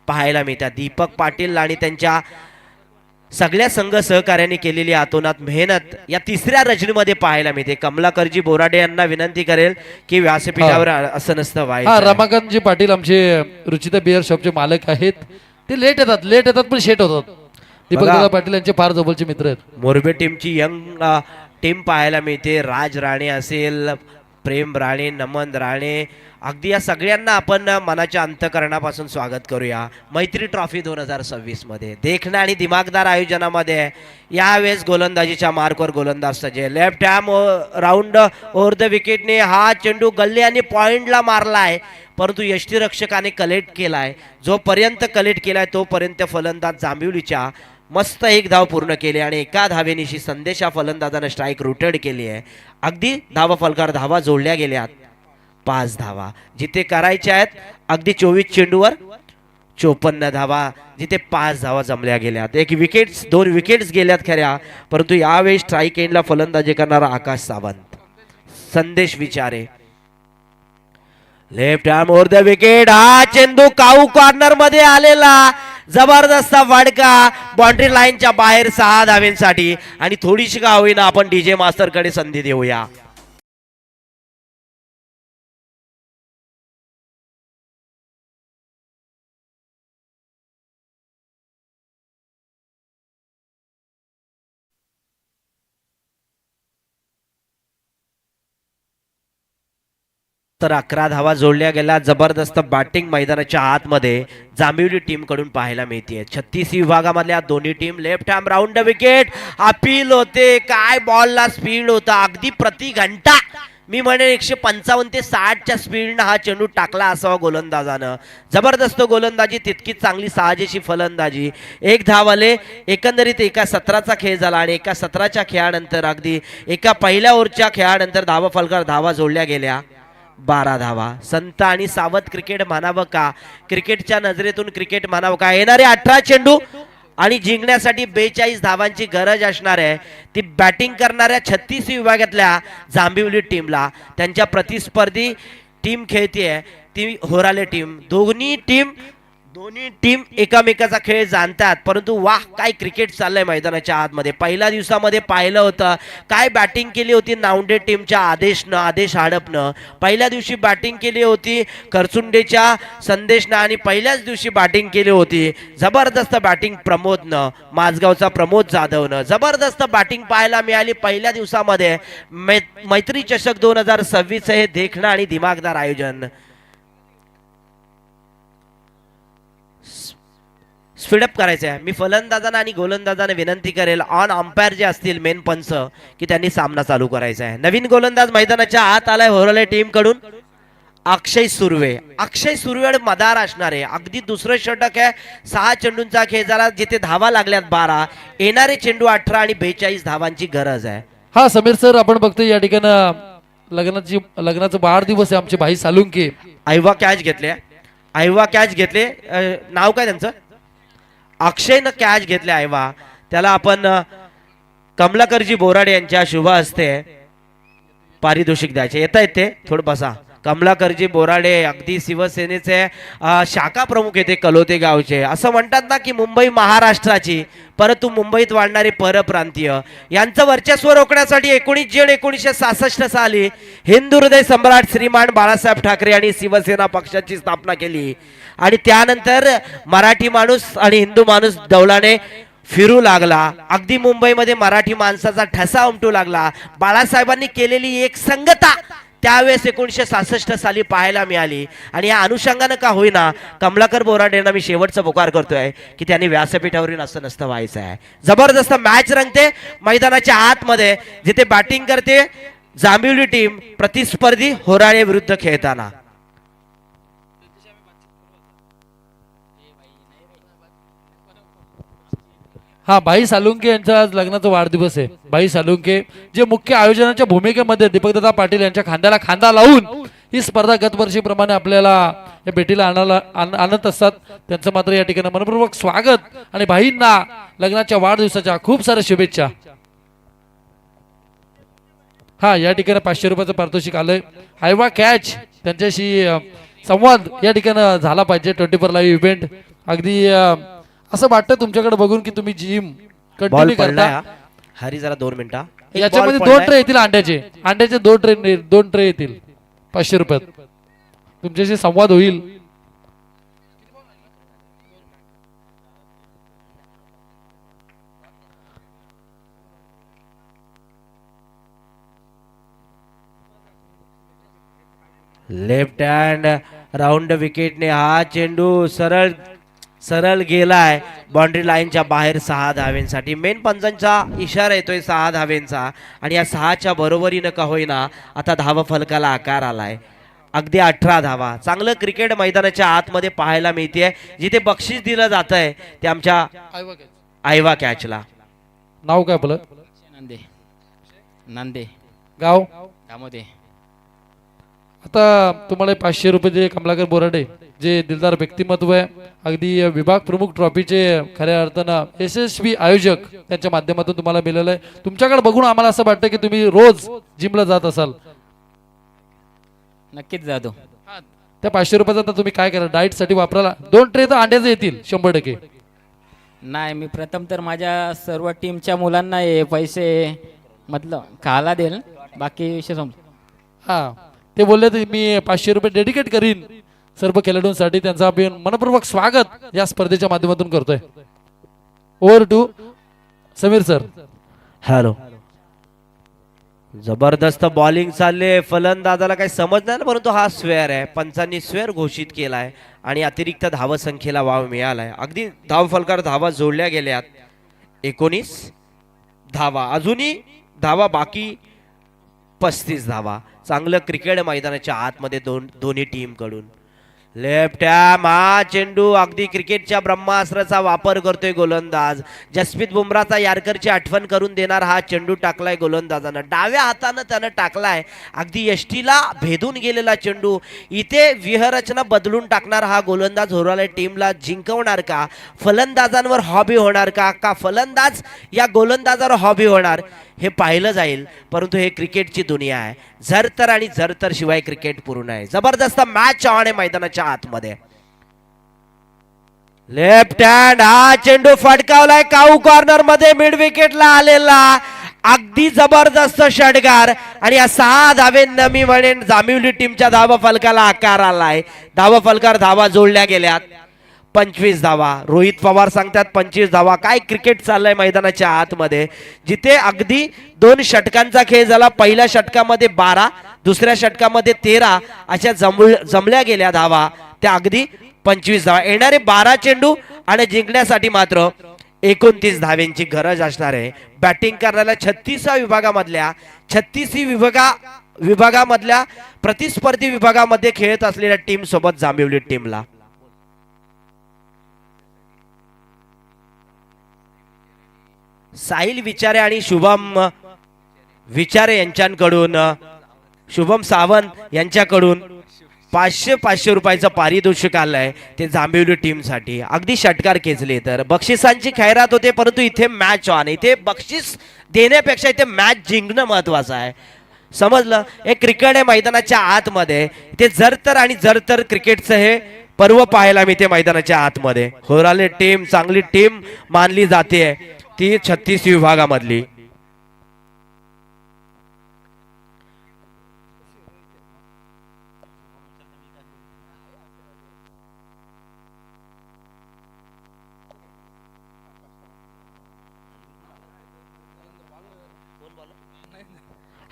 पाहायला मिळतात. दीपक पाटील आणि त्यांच्या सगळ्या संघ सहकार्याने केलेली आतोनात मेहनत या तिसऱ्या रजनीमध्ये पाहायला मिळते. कमलाकरजी बोराडे यांना विनंती करेल की व्यासपीठावर असं नसतं व्हायचं. रमाकांतजी पाटील आमचे रुचिता बिअर शॉपचे मालक आहेत. ते लेट येतात पण शेट होतात. दीपक दादा पाटील यांचे फार जवळचे मित्र आहेत. मोरबे टीमची यंग टीम पाहायला मिळते. राज राणे असेल, प्रेम राणे, नमन राणे, अगदी या सगळ्यांना आपण मनाच्या अंतकरणापासून स्वागत करूया मैत्री ट्रॉफी 2026 मध्ये. देखणं आणि दिमागदार आयोजनामध्ये यावेळेस गोलंदाजीच्या मार्कवर गोलंदाज सज्ज. Left arm round over the विकेटने हा चेंडू गल्ले आणि पॉइंटला मारलाय, परंतु यष्टीरक्षकाने कलेक्ट केलाय. जोपर्यंत कलेक्ट केलाय तोपर्यंत फलंदाज जांभिवलीच्या मस्त एक धाव पूर्ण केली आणि एका धावेनिशी संदेशा फलंदाजाने स्ट्राईक रोटेट केली आहे. अगदी धावा फलकार धावा जोडल्या गेल्यात. 5 धावा जिथे करायच्या आहेत, अगदी 24 चेंडूवर 54 धावा, जिथे 5 धावा जमल्या गेल्यात. 2 विकेट्स गेल्यात खऱ्या, परंतु यावेळी स्ट्राईक एंडला फलंदाजी करणारा Akash Sawant. Sandesh Vichare left arm over the wicket, हा चेंडू काऊ कॉर्नर मध्ये आलेला, जबरदस्त फटका बाउंड्री लाईनच्या बाहेर 6 धावेंसाठी. आणि थोडीशी का होईना आपण डीजे मास्टर कडे संधी देऊया. तर 11 धावा जोडल्या गेल्या. जबरदस्त बॅटिंग मैदानाच्या आतमध्ये जांभिवली टीम कडून पाहायला मिळते. 36 विभागामधल्या दोन्ही team. Left arm round the wicket, appeal होते, काय बॉलला स्पीड होता, अगदी प्रति घंटा मी म्हणेन 155 ते 60च्या स्पीडनं हा चेंडू टाकला असावा गोलंदाजानं. जबरदस्त गोलंदाजी, तितकीच चांगली साजेशी फलंदाजी. एक धाव आले. एकंदरीत एका सत्राचा खेळ झाला आणि एका सत्राच्या खेळानंतर अगदी एका पहिल्या ओव्हरच्या खेळानंतर धावा फलकावर धावा जोडल्या गेल्या. 12 धावा. संत आणि सावध क्रिकेट म्हणावं का, क्रिकेटच्या नजरेतून क्रिकेट म्हणावं का. येणारे 18 चेंडू आणि जिंकण्यासाठी 42 धावांची गरज असणार आहे. ती बॅटिंग करणाऱ्या 36 विभागातल्या जांभिवली टीमला. त्यांच्या प्रतिस्पर्धी टीम खेळते ती होराले टीम. दोन्ही टीम एकामेकाचा खेळ जाणतात. परंतु वाह, काय क्रिकेट चाललंय मैदानाच्या आतमध्ये. पहिल्या दिवसामध्ये पाहिलं होतं काय बॅटिंग केली होती नावंडे टीमच्या आदेश हडपनं. पहिल्या दिवशी बॅटिंग केली होती करचुंडेच्या संदेशनं आणि पहिल्याच दिवशी बॅटिंग केली होती जबरदस्त बॅटिंग प्रमोदनं, माझगावचा प्रमोद जाधवनं. जबरदस्त बॅटिंग पाहायला मिळाली पहिल्या दिवसामध्ये. मैत्री चषक 2026 हे देखणं आणि दिमागदार आयोजन. स्पीडअप करायचं आहे. मी फलंदाजांना आणि गोलंदाजांना विनंती करेल ऑन अंपायर जे असतील मेन पंच की त्यांनी सामना चालू करायचा आहे. नवीन गोलंदाज मैदानाच्या आत आलाय होरले टीम कडून अक्षय सुर्वे. अक्षय सुर्वे मदार असणार आहे. अगदी दुसरं षटक आहे. 6 चेंडूंचा खेळ झाला जिथे धावा लागल्यात 12. येणारे चेंडू 18 आणि 42 धावांची गरज आहे. हा समीर सर, आपण बघतोय या ठिकाणी लग्नाचा वाढदिवस आहे आमचे भाई सालुंके. आयवा कॅच घेतले. नाव काय त्यांचं? अक्षयनं कॅच घेतले आयवा. त्याला आपण कमलाकरजी बोराडे यांच्या शुभ हस्ते पारितोषिक द्यायचे. येता येते थोडं बसा. कमलाकरजी बोराडे अगदी शिवसेनेचे शाखा प्रमुख येते कलोते गावचे. असं म्हणतात ना की मुंबई महाराष्ट्राची, परंतु मुंबईत वाढणारे परप्रांतीय यांचं वर्चस्व रोखण्यासाठी 19 जून 1966 साली हिंदू हृदय सम्राट श्रीमान बाळासाहेब ठाकरे यांनी शिवसेना पक्षाची स्थापना केली. आणि त्यानंतर मराठी माणूस आणि हिंदू माणूस डौलाने फिरू लागला. अगदी मुंबईमध्ये मराठी माणसाचा ठसा उमटू लागला. बाळासाहेबांनी केलेली एक संगता त्यावेळेस 1966 साली पाहायला मिळाली. आणि या अनुषंगानं का होईना कमलाकर बोराडेंना मी शेवटचा पुकार करतोय की त्यांनी व्यासपीठावरून असं नसतं व्हायचं आहे. जबरदस्त मॅच रंगते मैदानाच्या आतमध्ये जिथे बॅटिंग करते जांभिवली टीम प्रतिस्पर्धी होराळे विरुद्ध खेळताना. हा, भाई सालुंके यांचा आज लग्नाचा वाढदिवस आहे. भाई सालुंके जे मुख्य आयोजनाच्या भूमिकेमध्ये दीपकदादा पाटील यांच्या खांद्याला खांदा लावून ही स्पर्धा गतवर्षीप्रमाणे आपल्याला या भेटीला आणत असतात. त्यांचं मात्र या ठिकाणी मनपूर्वक स्वागत आणि भाईंना लग्नाच्या वाढदिवसाच्या खूप साऱ्या शुभेच्छा. हा, या ठिकाणी 500 रुपयाचं पारितोषिक आलंय. आयवा कॅच त्यांच्याशी संवाद या ठिकाणी झाला पाहिजे. 24 लाईव्ह इव्हेंट. अगदी असं वाटतं तुमच्याकडे बघून की तुम्ही जिम कंटिन्यू करता. हरी जरा 2 मिनिटं. याच्यामध्ये 2 ट्रे येतील अंड्याचे 2 ट्रे येतील 500 रुपयात. तुमच्याशी संवाद होईल. लेफ्ट हँड राऊंड विकेटने हा चेंडू सरळ गेलाय बाउंड्री लाईनच्या बाहेर 6 धावेंसाठी. मेन पंचांचा इशारा येतोय 6 धावेंचा. आणि या 6च्या बरोबरीनं का होईना आता धावा फलकाला आकार आलाय. अगदी 18 धावा. चांगलं क्रिकेट मैदानाच्या आतमध्ये पाहायला मिळते. जिथे बक्षीस दिलं जात आहे ते आमच्या आयवा कॅचला. नाव काय आपलं? नांदे गाव त्यामध्ये. आता तुम्हाला 500 रुपये जे कमलाकर बोराडे जे दिलदार व्यक्तिमत्व आहे, अगदी विभाग प्रमुख ट्रॉफीचे खऱ्या अर्थानं यशस्वी आयोजक त्यांच्या माध्यमातून तुम्हाला मिळालं आहे. तुमच्याकडे बघून आम्हाला असं वाटतं की तुम्ही रोज जिमला जात असाल. नक्कीच जातो. त्या 500 रुपयाचा आता तुम्ही काय करा, डाएट साठी वापराला 2 ट्रे तर अंड्याचे येतील 100%. नाही, मी प्रथम तर माझ्या सर्व टीमच्या मुलांना हे पैसे मतलब खायला देईल. बाकी विषय समज. हा, ते बोलले तर मी 500 रुपये डेडिकेट करीन सर्व खेळाडूंसाठी. त्यांचं आपण मनपूर्वक स्वागत या स्पर्धेच्या माध्यमातून करतोय. Over to Sameer sir. Hello. जबरदस्त बॉलिंग चालले. फलंदाजाला काही समजणार नाही, परंतु हा स्वेअर आहे. पंचांनी स्वेअर घोषित केलाय आणि अतिरिक्त धावसंख्येला वाव मिळालाय. अगदी धाव फलकावर धावा जोडल्या गेल्यात. 19 धावा. अजूनही धावा बाकी 35 धावा. चांगलं क्रिकेट मैदानाच्या आतमध्ये दोन्ही टीम कडून. लेफ्ट हॅम हा चेंडू अगदी क्रिकेटच्या ब्रह्मास्त्राचा वापर करतोय गोलंदाज. जसप्रीत बुमराहचा यारकरची आठवण करून देणार हा चेंडू टाकलाय गोलंदाजानं. डाव्या हातानं त्यानं टाकलाय. अगदी यष्टीला भेदून गेलेला चेंडू. इथे व्यूहरचना बदलून टाकणार हा गोलंदाज होराले टीमला जिंकवणार का? फलंदाजांवर हॉबी होणार का फलंदाज या गोलंदाजावर हॉबी होणार हे पाहिलं जाईल. परंतु हे क्रिकेटची दुनिया आहे. झरतर आणि झरतर शिवाय क्रिकेट पूर्ण आहे. जबरदस्त मॅच ऑन आहे मैदानाच्या आतमध्ये. लेफ्ट हँड हा चेंडू फटकावलाय काऊ कॉर्नर मध्ये मिड विकेटला आलेला. अगदी जबरदस्त षटकार आणि या 6 धावेंना मी म्हणेन जांभिवली टीमच्या धावा फलकाला आकार आलाय. धावा फलकार धावा जोडल्या गेल्यात. 25 धावा. रोहित पवार सांगतात 25 धावा. काय क्रिकेट चाललंय मैदानाच्या आतमध्ये, जिथे अगदी 2 षटकांचा खेळ झाला. पहिल्या षटकामध्ये 12, दुसऱ्या षटकामध्ये 13 अशा जमल्या गेल्या धावा. त्या अगदी 25 धावा. येणारे 12 चेंडू आणि जिंकण्यासाठी मात्र 29 धावेंची गरज असणार आहे. बॅटिंग करण्याला 36 विभागामधल्या प्रतिस्पर्धी विभागामध्ये खेळत असलेल्या टीम सोबत जांभिवली टीमला. साहिल विचारे आणि शुभम विचारे यांच्याकडून, शुभम सावंत यांच्याकडून 500 रुपयाचं पारितोषिक आलंय. ते जांभिवली टीमसाठी अगदी षटकार खेचले. तर बक्षिसांची खैरात होते, परंतु इथे मॅच ऑन. इथे बक्षीस देण्यापेक्षा इथे मॅच जिंकणं महत्वाचं आहे. समजलं? हे क्रिकेट आहे मैदानाच्या आतमध्ये. ते जरतर आणि जरतर क्रिकेटचं हे पर्व पाहायला मिळते मैदानाच्या आतमध्ये. होराले टीम चांगली टीम मानली जाते, ती 36 विभागामधली.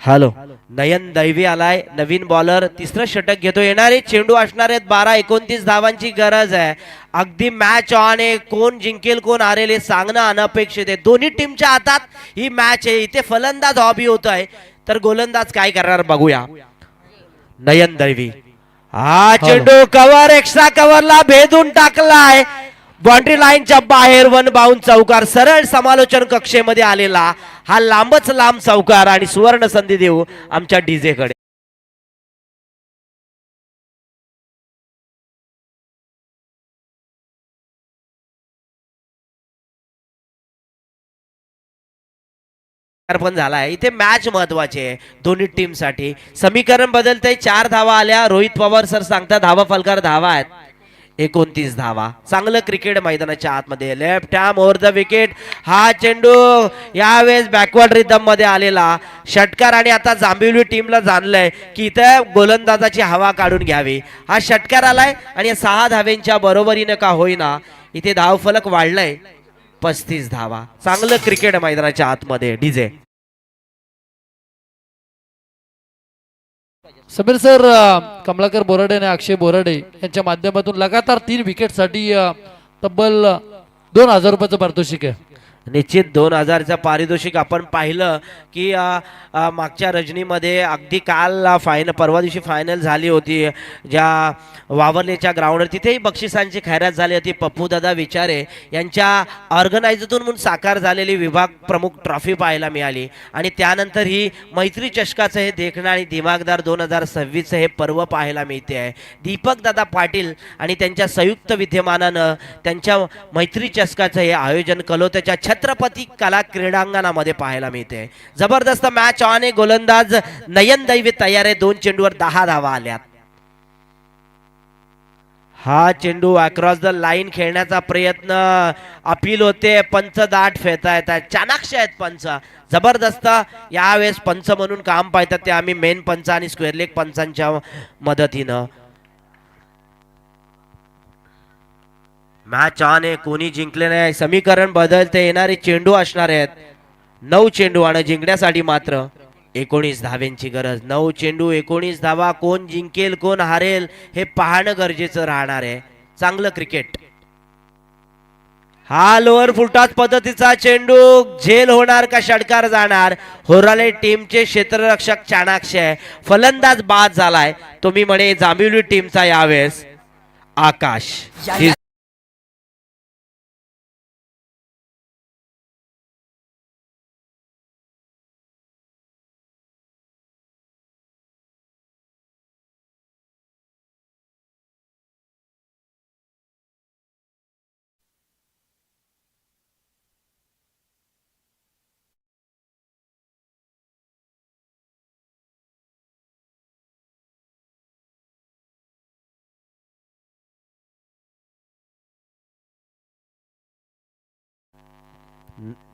हॅलो, नयन दैवी आलाय नवीन बॉलर. तिसरं षटक घेतो. येणारे चेंडू असणार आहेत 12. 29 धावांची गरज आहे. अगदी मॅच ऑन आहे. कोण जिंकेल कोण हारेल हे सांगणं अनपेक्षित आहे. दोन्ही टीमच्या हातात ही मॅच आहे. इथे फलंदाज हॉबी होत आहे, तर गोलंदाज काय करणार बघूया. नयन दैवी हा चेंडू कव्हर, एक्स्ट्रा कव्हरला भेदून टाकलाय. बाउंड्री लाईनच्या बाहेर 1 बाउंड चौकार. सरळ समालोचन कक्षेमध्ये आलेला हा लांबच लांब चौकार आणि सुवर्ण संधी देऊ आमच्या डीजे कडे. पण झालाय. इथे मॅच महत्वाची आहे दोन्ही टीम साठी. समीकरण बदलतंय. 4 धावा आल्या. रोहित पवार सर सांगतात धावा फलकार धावा आहेत. 29 धावा. चांगलं क्रिकेट मैदानाच्या आतमध्ये. Left ham over the wicket हा चेंडू यावेळेस बॅकवर्ड रिदम मध्ये आलेला षटकार. आणि आता जांभिवली टीमला जाणलंय की इथं गोलंदाजाची हवा काढून घ्यावी. हा षटकार आलाय आणि 6 धावेंच्या बरोबरीने का होईना इथे धावफलक वाढलाय 35 धावा. चांगलं क्रिकेट मैदानाच्या आतमध्ये. डीजे समीर सर, कमलाकर बोराडे आणि अक्षय बोराडे यांच्या माध्यमातून लगातार 3 विकेटसाठी तब्बल 2000 रुपयाचं पारितोषिक आहे. निश्चित 2000चं पारितोषिक. आपण पाहिलं की मागच्या रजनीमध्ये अगदी काल परवा दिवशी फायनल झाली होती ज्या वावरलेच्या ग्राउंडवर, तिथेही बक्षिसांची खैरात झाली होती. पप्पूदादा विचारे यांच्या ऑर्गनायझरतून म्हणून साकार झालेली विभाग प्रमुख ट्रॉफी पाहायला मिळाली. आणि त्यानंतर ही मैत्री चषकाचं हे देखणं आणि दिमागदार 2026 हे पर्व पाहायला मिळते आहे. दीपक दादा पाटील आणि त्यांच्या संयुक्त विद्यमानानं त्यांच्या मैत्री चषकाचं हे आयोजन कलोत्याच्या छत्रपती कला क्रीडांगणामध्ये पाहायला मिळते. जबरदस्त मॅच ऑन आहे. गोलंदाज नयन दैवी तयार आहे. 2 चेंडूवर 10 धावा आल्यात. हा चेंडू अक्रॉस द लाईन खेळण्याचा प्रयत्न अपील होते. पंच दाट फेतायत आहेत. चाणाक्ष आहेत पंच. जबरदस्त यावेळेस पंच म्हणून काम पाहतात ते आम्ही मेन पंच आणि स्क्वेअर लेग पंचांच्या मदतीनं. मॅच ऑन आहे. कोणी जिंकले नाही. समीकरण बदलते. येणारे चेंडू असणार आहेत 9 चेंडू आणि जिंकण्यासाठी मात्र 19 धावेंची गरज. 9 चेंडू 19 धावा. कोण जिंकेल कोण हारेल हे पाहणं गरजेचं राहणार आहे. चांगलं क्रिकेट. हा लोअर फुलटॉस पद्धतीचा चेंडू झेल होणार का षटकार जाणार. होराले टीमचे क्षेत्ररक्षक चाणाक्ष आहे. फलंदाज बाद झालाय तो मी म्हणे जांभिवली टीमचा यावेळेस आकाश.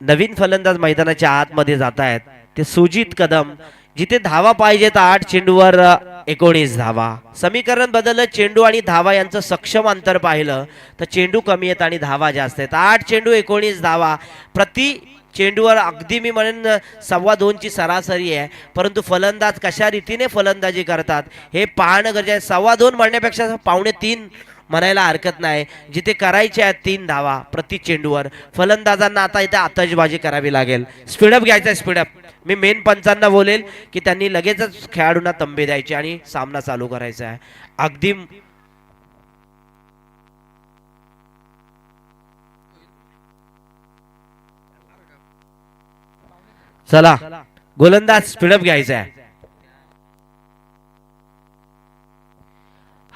नवीन फलंदाज मैदानाच्या आतमध्ये जात आहेत ते सुजित कदम. जिथे धावा पाहिजे तर 8 चेंडूवर 19 धावा. समीकरण बदललं. चेंडू आणि धावा यांचं सक्षम अंतर पाहिलं तर चेंडू कमी आहेत आणि धावा जास्त आहेत. 8 चेंडू 19 धावा प्रति चेंडूवर. अगदी मी म्हणेन 2.25ची सरासरी आहे. परंतु फलंदाज कशा रीतीने फलंदाजी करतात हे पाहणं गरजेचं आहे. 2.25 म्हणण्यापेक्षा 2.25 म्हणायला हरकत नाही. जिथे करायचे आहेत 3 धावा प्रति चेंडूवर. फलंदाजांना आता इथे आतषबाजी करावी लागेल. स्पीडअप घ्यायचा आहे. स्पीडअप. मी मेन पंचांना बोलेल की त्यांनी लगेचच खेळाडूंना तंबे द्यायचे आणि सामना चालू करायचा आहे. अगदी चला गोलंदाज स्पीडअप घ्यायचा आहे.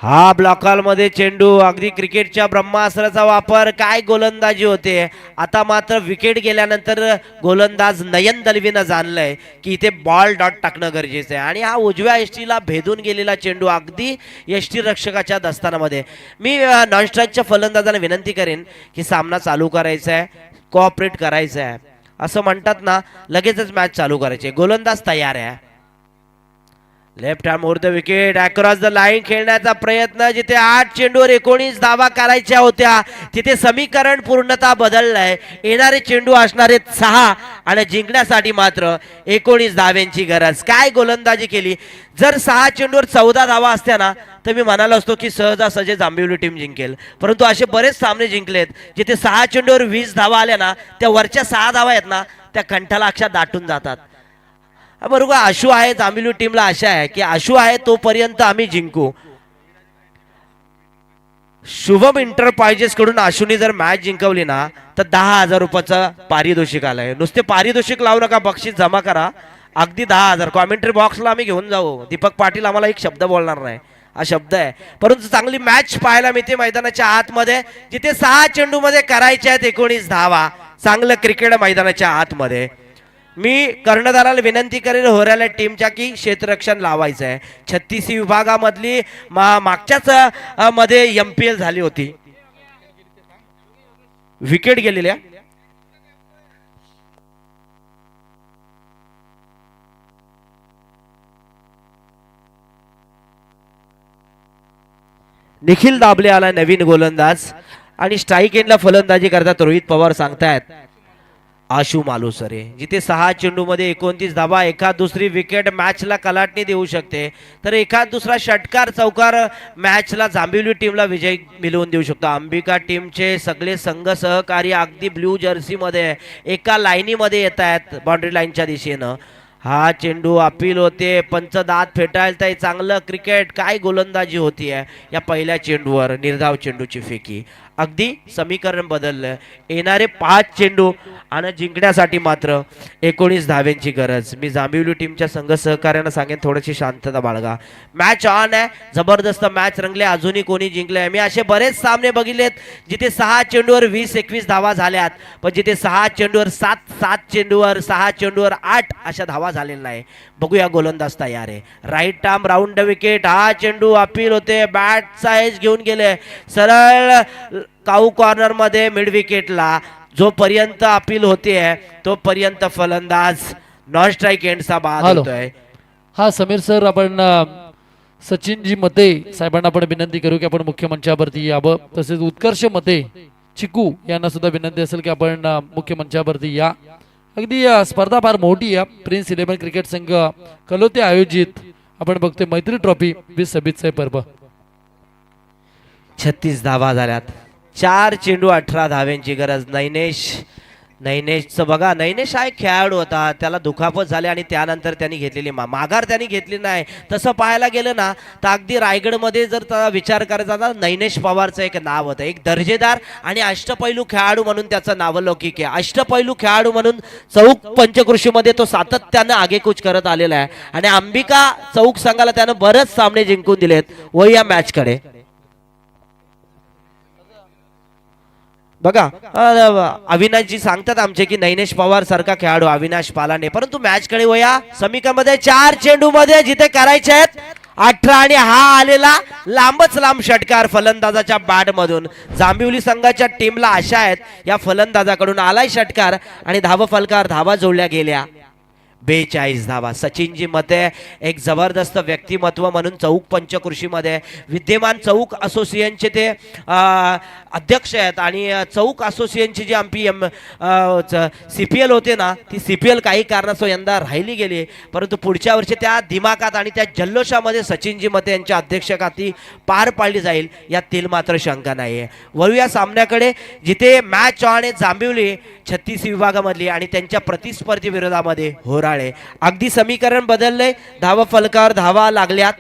हा ब्लॉकॉल मध्ये चेंडू. अगदी क्रिकेटच्या ब्रह्मास्त्राचा वापर. काय गोलंदाजी होते. आता मात्र विकेट गेल्यानंतर गोलंदाज नयन दलवीनं जाणलंय की इथे बॉल डॉट टाकणं गरजेचं आहे. आणि हा उजव्या यष्टीला भेदून गेलेला चेंडू अगदी यष्टी रक्षकाच्या दस्तानामध्ये. मी नॉन स्ट्राईकच्या फलंदाजांना विनंती करेन की सामना चालू करायचा आहे, कोऑपरेट करायचं आहे. असं म्हणतात ना, लगेचच मॅच चालू करायची. गोलंदाज तयार आहे. Left hand over the wicket. Across the line खेळण्याचा प्रयत्न. जिथे 8 चेंडूवर 19 धावा करायच्या होत्या तिथे समीकरण पूर्णतः बदललंय. येणारे चेंडू असणारे 6 आणि जिंकण्यासाठी मात्र 19 धाव्यांची गरज. काय गोलंदाजी केली. जर 6 चेंडूवर 14 धावा असत्या ना तर मी म्हणालो असतो की सहजासहजी जांभिवली टीम जिंकेल. परंतु असे बरेच सामने जिंकलेत जिथे 6 चेंडूवर 20 धावा आल्या ना, त्या वरच्या 6 धावा आहेत ना त्या कंठाला अक्षर दाटून जातात. बरोबर. आशू आहे जांभिवली टीमला. आशा आहे की आशू आहे तोपर्यंत आम्ही जिंकू. शुभम इंटरप्राइजेस कडून आशूने जर मॅच जिंकवली ना तर 10,000 रुपयाचं पारितोषिक आलंय. नुसते पारितोषिक लावू नका, बक्षीस जमा करा. अगदी 10,000 कॉमेंट्री बॉक्सला आम्ही घेऊन जाऊ. दीपक पाटील आम्हाला एक शब्द बोलणार नाही, हा शब्द आहे. परंतु चांगली मॅच पाहायला मिळते मैदानाच्या आतमध्ये जिथे 6 चेंडू मध्ये करायचे आहेत 19 धावा. चांगलं क्रिकेट मैदानाच्या आतमध्ये. मी कर्णधाराला विनंती करेन होऱ्याला टीमच्या की क्षेत्ररक्षण लावायचं आहे. 36 विभागामधली मागच्याच मध्ये MPL झाली होती. विकेट गेलेल्या. निखिल दाबले आला नवीन गोलंदाज. आणि स्ट्राईक एंडला फलंदाजी करतात रोहित पवार. सांगतायत आशू मालुसरे. जिथे 6 चेंडू मध्ये 29 धावा. एखाद दुसरी विकेट मॅचला कलाटणी देऊ शकते तर एखाद दुसरा षटकार चौकार मॅचला जांभिवली टीमला विजय मिळवून देऊ शकतो. अंबिका टीमचे सगळे संघ सहकारी अगदी ब्ल्यू जर्सी मध्ये एका लाईनीमध्ये येत आहेत बाउंड्री लाईनच्या दिशेनं. हा चेंडू अपील होते. पंच दात फेटाळताय. चांगलं क्रिकेट. काय गोलंदाजी होतीये या पहिल्या चेंडूवर. निर्धाव चेंडूची फेकी. अगदी समीकरण बदललं. येणारे 5 चेंडू आणि जिंकण्यासाठी मात्र 19 धाव्यांची गरज. मी जांभिवली टीमच्या संघ सहकार्यांना सांगेन थोडीशी शांतता बाळगा. मॅच ऑन आहे. जबरदस्त मॅच रंगले. अजूनही कोणी जिंकले. मी असे बरेच सामने बघितलेत जिथे 6 चेंडूवर 20-21 धावा झाल्यात. पण जिथे 6 चेंडूवर 7 चेंडूवर 6 चेंडूवर 8 अशा धावा झालेल्या नाही. बघूया गोलंदाज तयार आहे. Right arm round the wicket. हा चेंडू अपील होते. बॅटचा एज घेऊन गेले सरळ काऊ कॉर्नर मध्ये मिड विकेटला. जोपर्यंत अपील होते तोपर्यंत फलंदाज नॉन स्ट्राईक एंडचा बाद होतोय. हा समीर सर, आपण सचिनजी मते साहेबांना आपण विनंती करू की आपण मुख्य मंचावरती यावं. तसेच उत्कर्ष मते चिकू यांना सुद्धा विनंती असेल की आपण मुख्य मंचावरती या. अगदी स्पर्धा फार मोठी आहे. प्रिन्स 11 क्रिकेट संघ कलोते आयोजित आपण बघतोय मैत्री ट्रॉफी 2026 पर्व. 36 धावा झाल्यात. 4 चेंडू 18 धाव्यांची गरज. नैनेशचं बघा, नैनेश हा एक खेळाडू होता, त्याला दुखापत झाली आणि त्यानंतर त्यांनी घेतलेली माघार त्यांनी घेतली नाही. तसं पाहायला गेलं ना तर अगदी रायगडमध्ये जर त्याचा विचार करायचा ना, नैनेश पवारचं एक नाव होतं. एक दर्जेदार आणि अष्टपैलू खेळाडू म्हणून त्याचं नावलौकिक आहे. अष्टपैलू खेळाडू म्हणून चौक पंचकृषीमध्ये तो सातत्यानं आगेकूच करत आलेला आहे आणि अंबिका चौक संघाला त्यानं बरेच सामने जिंकून दिलेत. व या मॅचकडे बघा, अविनाशजी सांगतात आमचे की नैनेश पवार सारखा खेळाडू अविनाश पालाने, परंतु मॅचकडे वया समीकरणामध्ये 4 चेंडू मध्ये जिथे करायचे आहेत 18 आणि हा आलेला लांबच लांब षटकार फलंदाजाच्या बॅट मधून. जांभिवली संघाच्या टीमला आशा आहेत या फलंदाजाकडून आलाय षटकार आणि धावा फलकार, धावा जोडल्या गेल्या. 42 धावा. सचिनजी मते एक जबरदस्त व्यक्तिमत्व म्हणून चौक पंचकृषीमध्ये विद्यमान चौक असोसिएशनचे ते अध्यक्ष आहेत आणि चौक असोसिएशनची जी आमची CPL होते ना, ती CPL काही कारणास्तव यंदा राहिली गेली, परंतु पुढच्या वर्षी त्या दिमागात आणि त्या जल्लोषामध्ये सचिनजी मते यांच्या अध्यक्षकाती पार पाडली जाईल यातील मात्र शंका नाही आहे. वळूया सामन्याकडे, जिथे मॅच ऑन जांभिवली 36 विभागामधली आणि त्यांच्या प्रतिस्पर्धी विरोधामध्ये होराळे. अगदी समीकरण बदलले, धावा फलकावर धावा लागल्यात.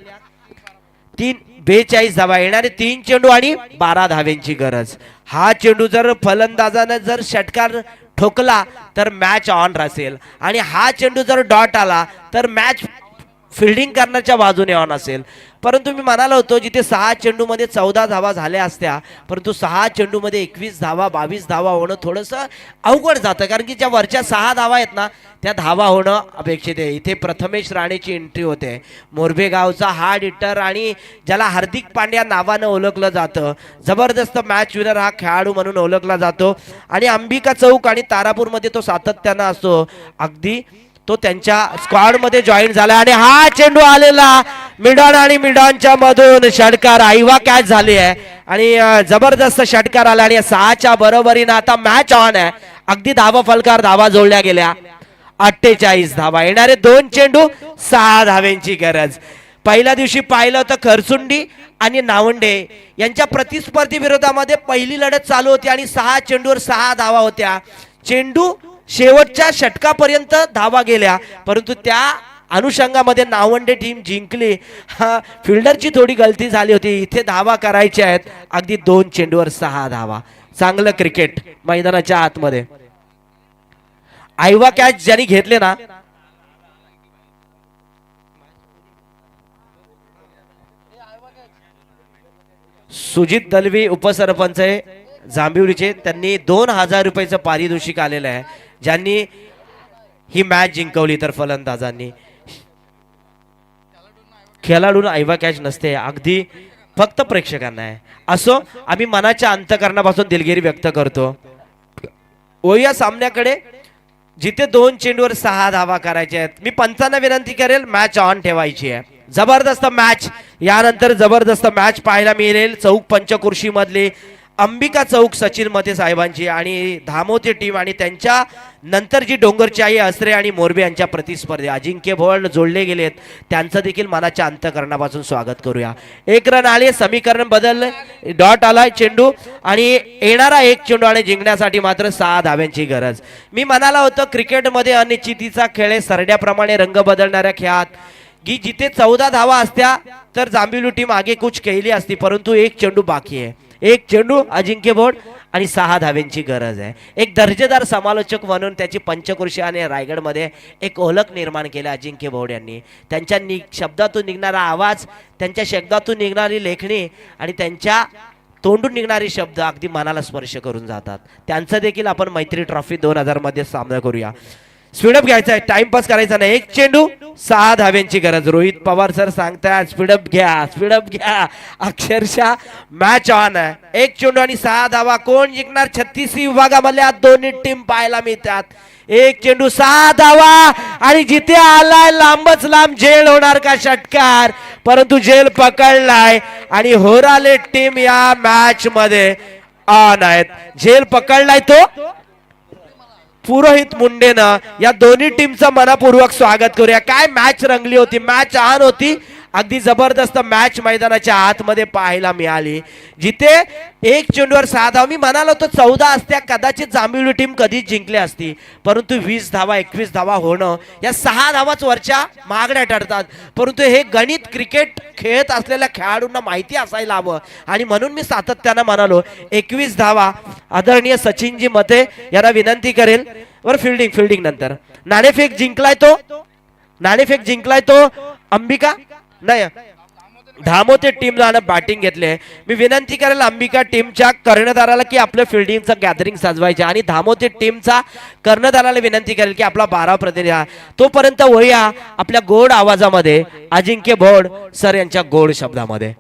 42 धावा. येणारे 3 चेंडू आणि 12 धाव्यांची गरज. हा चेंडू जर फलंदाजाने जर षटकार ठोकला तर मॅच ऑन असेल आणि हा चेंडू जर डॉट आला तर मॅच फिल्डिंग करण्याच्या बाजूने ऑन असेल. परंतु मी म्हणालो होतो जिथे 6 चेंडूमध्ये 14 धावा झाल्या असत्या, परंतु 6 चेंडूमध्ये 21 धावा 22 धावा होणं थोडंसं अवघड जातं, कारण की ज्या वरच्या 6 धावा आहेत ना त्या धावा होणं अपेक्षित आहे. इथे प्रथमेश राणेची एंट्री होते. मोरबे गावचा हार्ड हिटर आणि ज्याला हार्दिक पांड्या नावानं ओळखलं जातं, जबरदस्त मॅच विनर हा खेळाडू म्हणून ओळखला जातो आणि अंबिका चौक आणि तारापूरमध्ये तो सातत्यानं असतो. अगदी तो त्यांच्या स्क्वॉड मध्ये जॉईन झाला आणि हा चेंडू आलेला मिडॉन आणि मिडॉनच्या मधून षटकार. आईवा कॅच झाली आहे आणि जबरदस्त षटकार आला आणि 6च्या बरोबरीनं आता मॅच ऑन आहे. अगदी धावा फलकार, धावा जोडल्या गेल्या. 48 धावा. येणारे 2 चेंडू 6 धाव्यांची गरज. पहिल्या दिवशी पाहिलं होतं खरसुंडी आणि नावंडे यांच्या प्रतिस्पर्धी विरोधामध्ये पहिली लढत चालू होती आणि 6 चेंडूवर 6 धावा होत्या. चेंडू शेवटच्या षटकापर्यंत धावा गेल्या, परंतु त्या अनुषंगामध्ये नावंडे टीम जिंकली. हा फिल्डरची थोडी गलती झाली होती. इथे धावा करायच्या आहेत. अगदी 2 चेंडूवर 6 धावा. चांगलं क्रिकेट मैदानाच्या आतमध्ये. आईवा कॅच ज्यांनी घेतले ना, सुजित दलवी उपसरपंच आहे जांभिवलीचे, त्यांनी 2000 रुपयाचं पारितोषिक आलेलं आहे ज्यांनी ही मॅच जिंकवली. तर फलंदाजांनी, खेळाडूंना आईवा कॅच नसते, अगदी फक्त प्रेक्षकांना आहे. असो, आम्ही मनाच्या अंतकरणापासून दिलगिरी व्यक्त करतो. या सामन्याकडे जिथे 2 चेंडूवर 6 धावा करायच्या आहेत. मी पंचांना विनंती करेल मॅच ऑन ठेवायची आहे. जबरदस्त मॅच यानंतर जबरदस्त मॅच पाहायला मिळेल. चौक पंचकृषी मधली अंबिका चौक सचिन मते साहेबांची आणि धामोती टीम आणि त्यांच्या नंतर जी डोंगरची आई असरे आणि मोरबे यांच्या प्रतिस्पर्धी अजिंक्य भोळ जोडले गेलेत, त्यांचं देखील मनाच्या अंतकरणापासून स्वागत करूया. 1 रन आले, समीकरण बदलले, डॉट आलाय चेंडू आणि येणारा 1 चेंडू आणि जिंकण्यासाठी मात्र 6 धाव्यांची गरज. मी म्हणाला होतं क्रिकेटमध्ये अनिश्चितीचा खेळ आहे, सरड्याप्रमाणे रंग बदलणाऱ्या खेळात की जिथे 14 धावा असत्या तर जांभिवली टीम आगेकूच केली असती, परंतु 1 चेंडू बाकी आहे. 1 चेंडू अजिंक्य भोड आणि 6 धाव्यांची गरज आहे. एक दर्जेदार समालोचक म्हणून त्याची पंचकृषी आणि रायगडमध्ये एक ओळख निर्माण केली अजिंक्य भोड यांनी. त्यांच्या शब्दातून निघणारा आवाज, त्यांच्या शब्दातून निघणारी लेखणी आणि त्यांच्या तोंडून निघणारे शब्द अगदी मनाला स्पर्श करून जातात. त्यांचं देखील आपण मैत्री ट्रॉफी 2000 मध्ये सामना करूया. स्पीडअप घ्यायचा आहे, टाइमपास करायचा नाही. 1 चेंडू 6 धाव्यांची गरज. रोहित पवार सर सांगतात स्पीडअप घ्या, स्पीडअप घ्या. अक्षरशः मॅच ऑन आहे. 1 चेंडू आणि 6 धावा. कोण जिंकणार? 36 विभागामधल्या दोन्ही टीम पाहायला मिळतात. 1 चेंडू 6 धावा आणि जिथे आलाय लांबच लांब झेल होणार का षटकार, परंतु झेल पकडलाय आणि होराले टीम या मॅच मध्ये ऑन आहेत. झेल पकडलाय तो पुरोहित मुंडेनं. या दोन्ही टीमचं मनपूर्वक स्वागत करूया. काय मॅच रंगली होती, मॅच ऑन होती अगदी जबरदस्त मॅच मैदानाच्या आतमध्ये पाहायला मिळाली, जिथे एक चेंडूवर 6 धावा. मी म्हणालो तो 14 असत्या कदाचित जांभळी टीम कधीच जिंकली असती, परंतु 20 धावा 21 धावा होणं या 6 धावाच वरच्या महागड्या ठरतात. परंतु हे गणित क्रिकेट खेळत असलेल्या खेळाडूंना माहिती असायला हवं आणि म्हणून मी सातत्यानं म्हणालो 21 धावा. आदरणीय सचिनजी मते यांना विनंती करेल वर फिल्डिंग नंतर नाणेफेक जिंकलाय तो अंबिका नाही धामोते टीमला बॅटिंग घेतले. मी विनंती करेल अंबिका टीमच्या कर्णधाराला की आपलं फिल्डिंगचं गॅदरिंग सजवायचे आणि धामोते टीमचा कर्णधाराला विनंती करेल की आपला 12 प्रतिनिधी तोपर्यंत वळूया आपल्या गोड आवाजामध्ये अजिंक्य भोड सर यांच्या गोड शब्दामध्ये.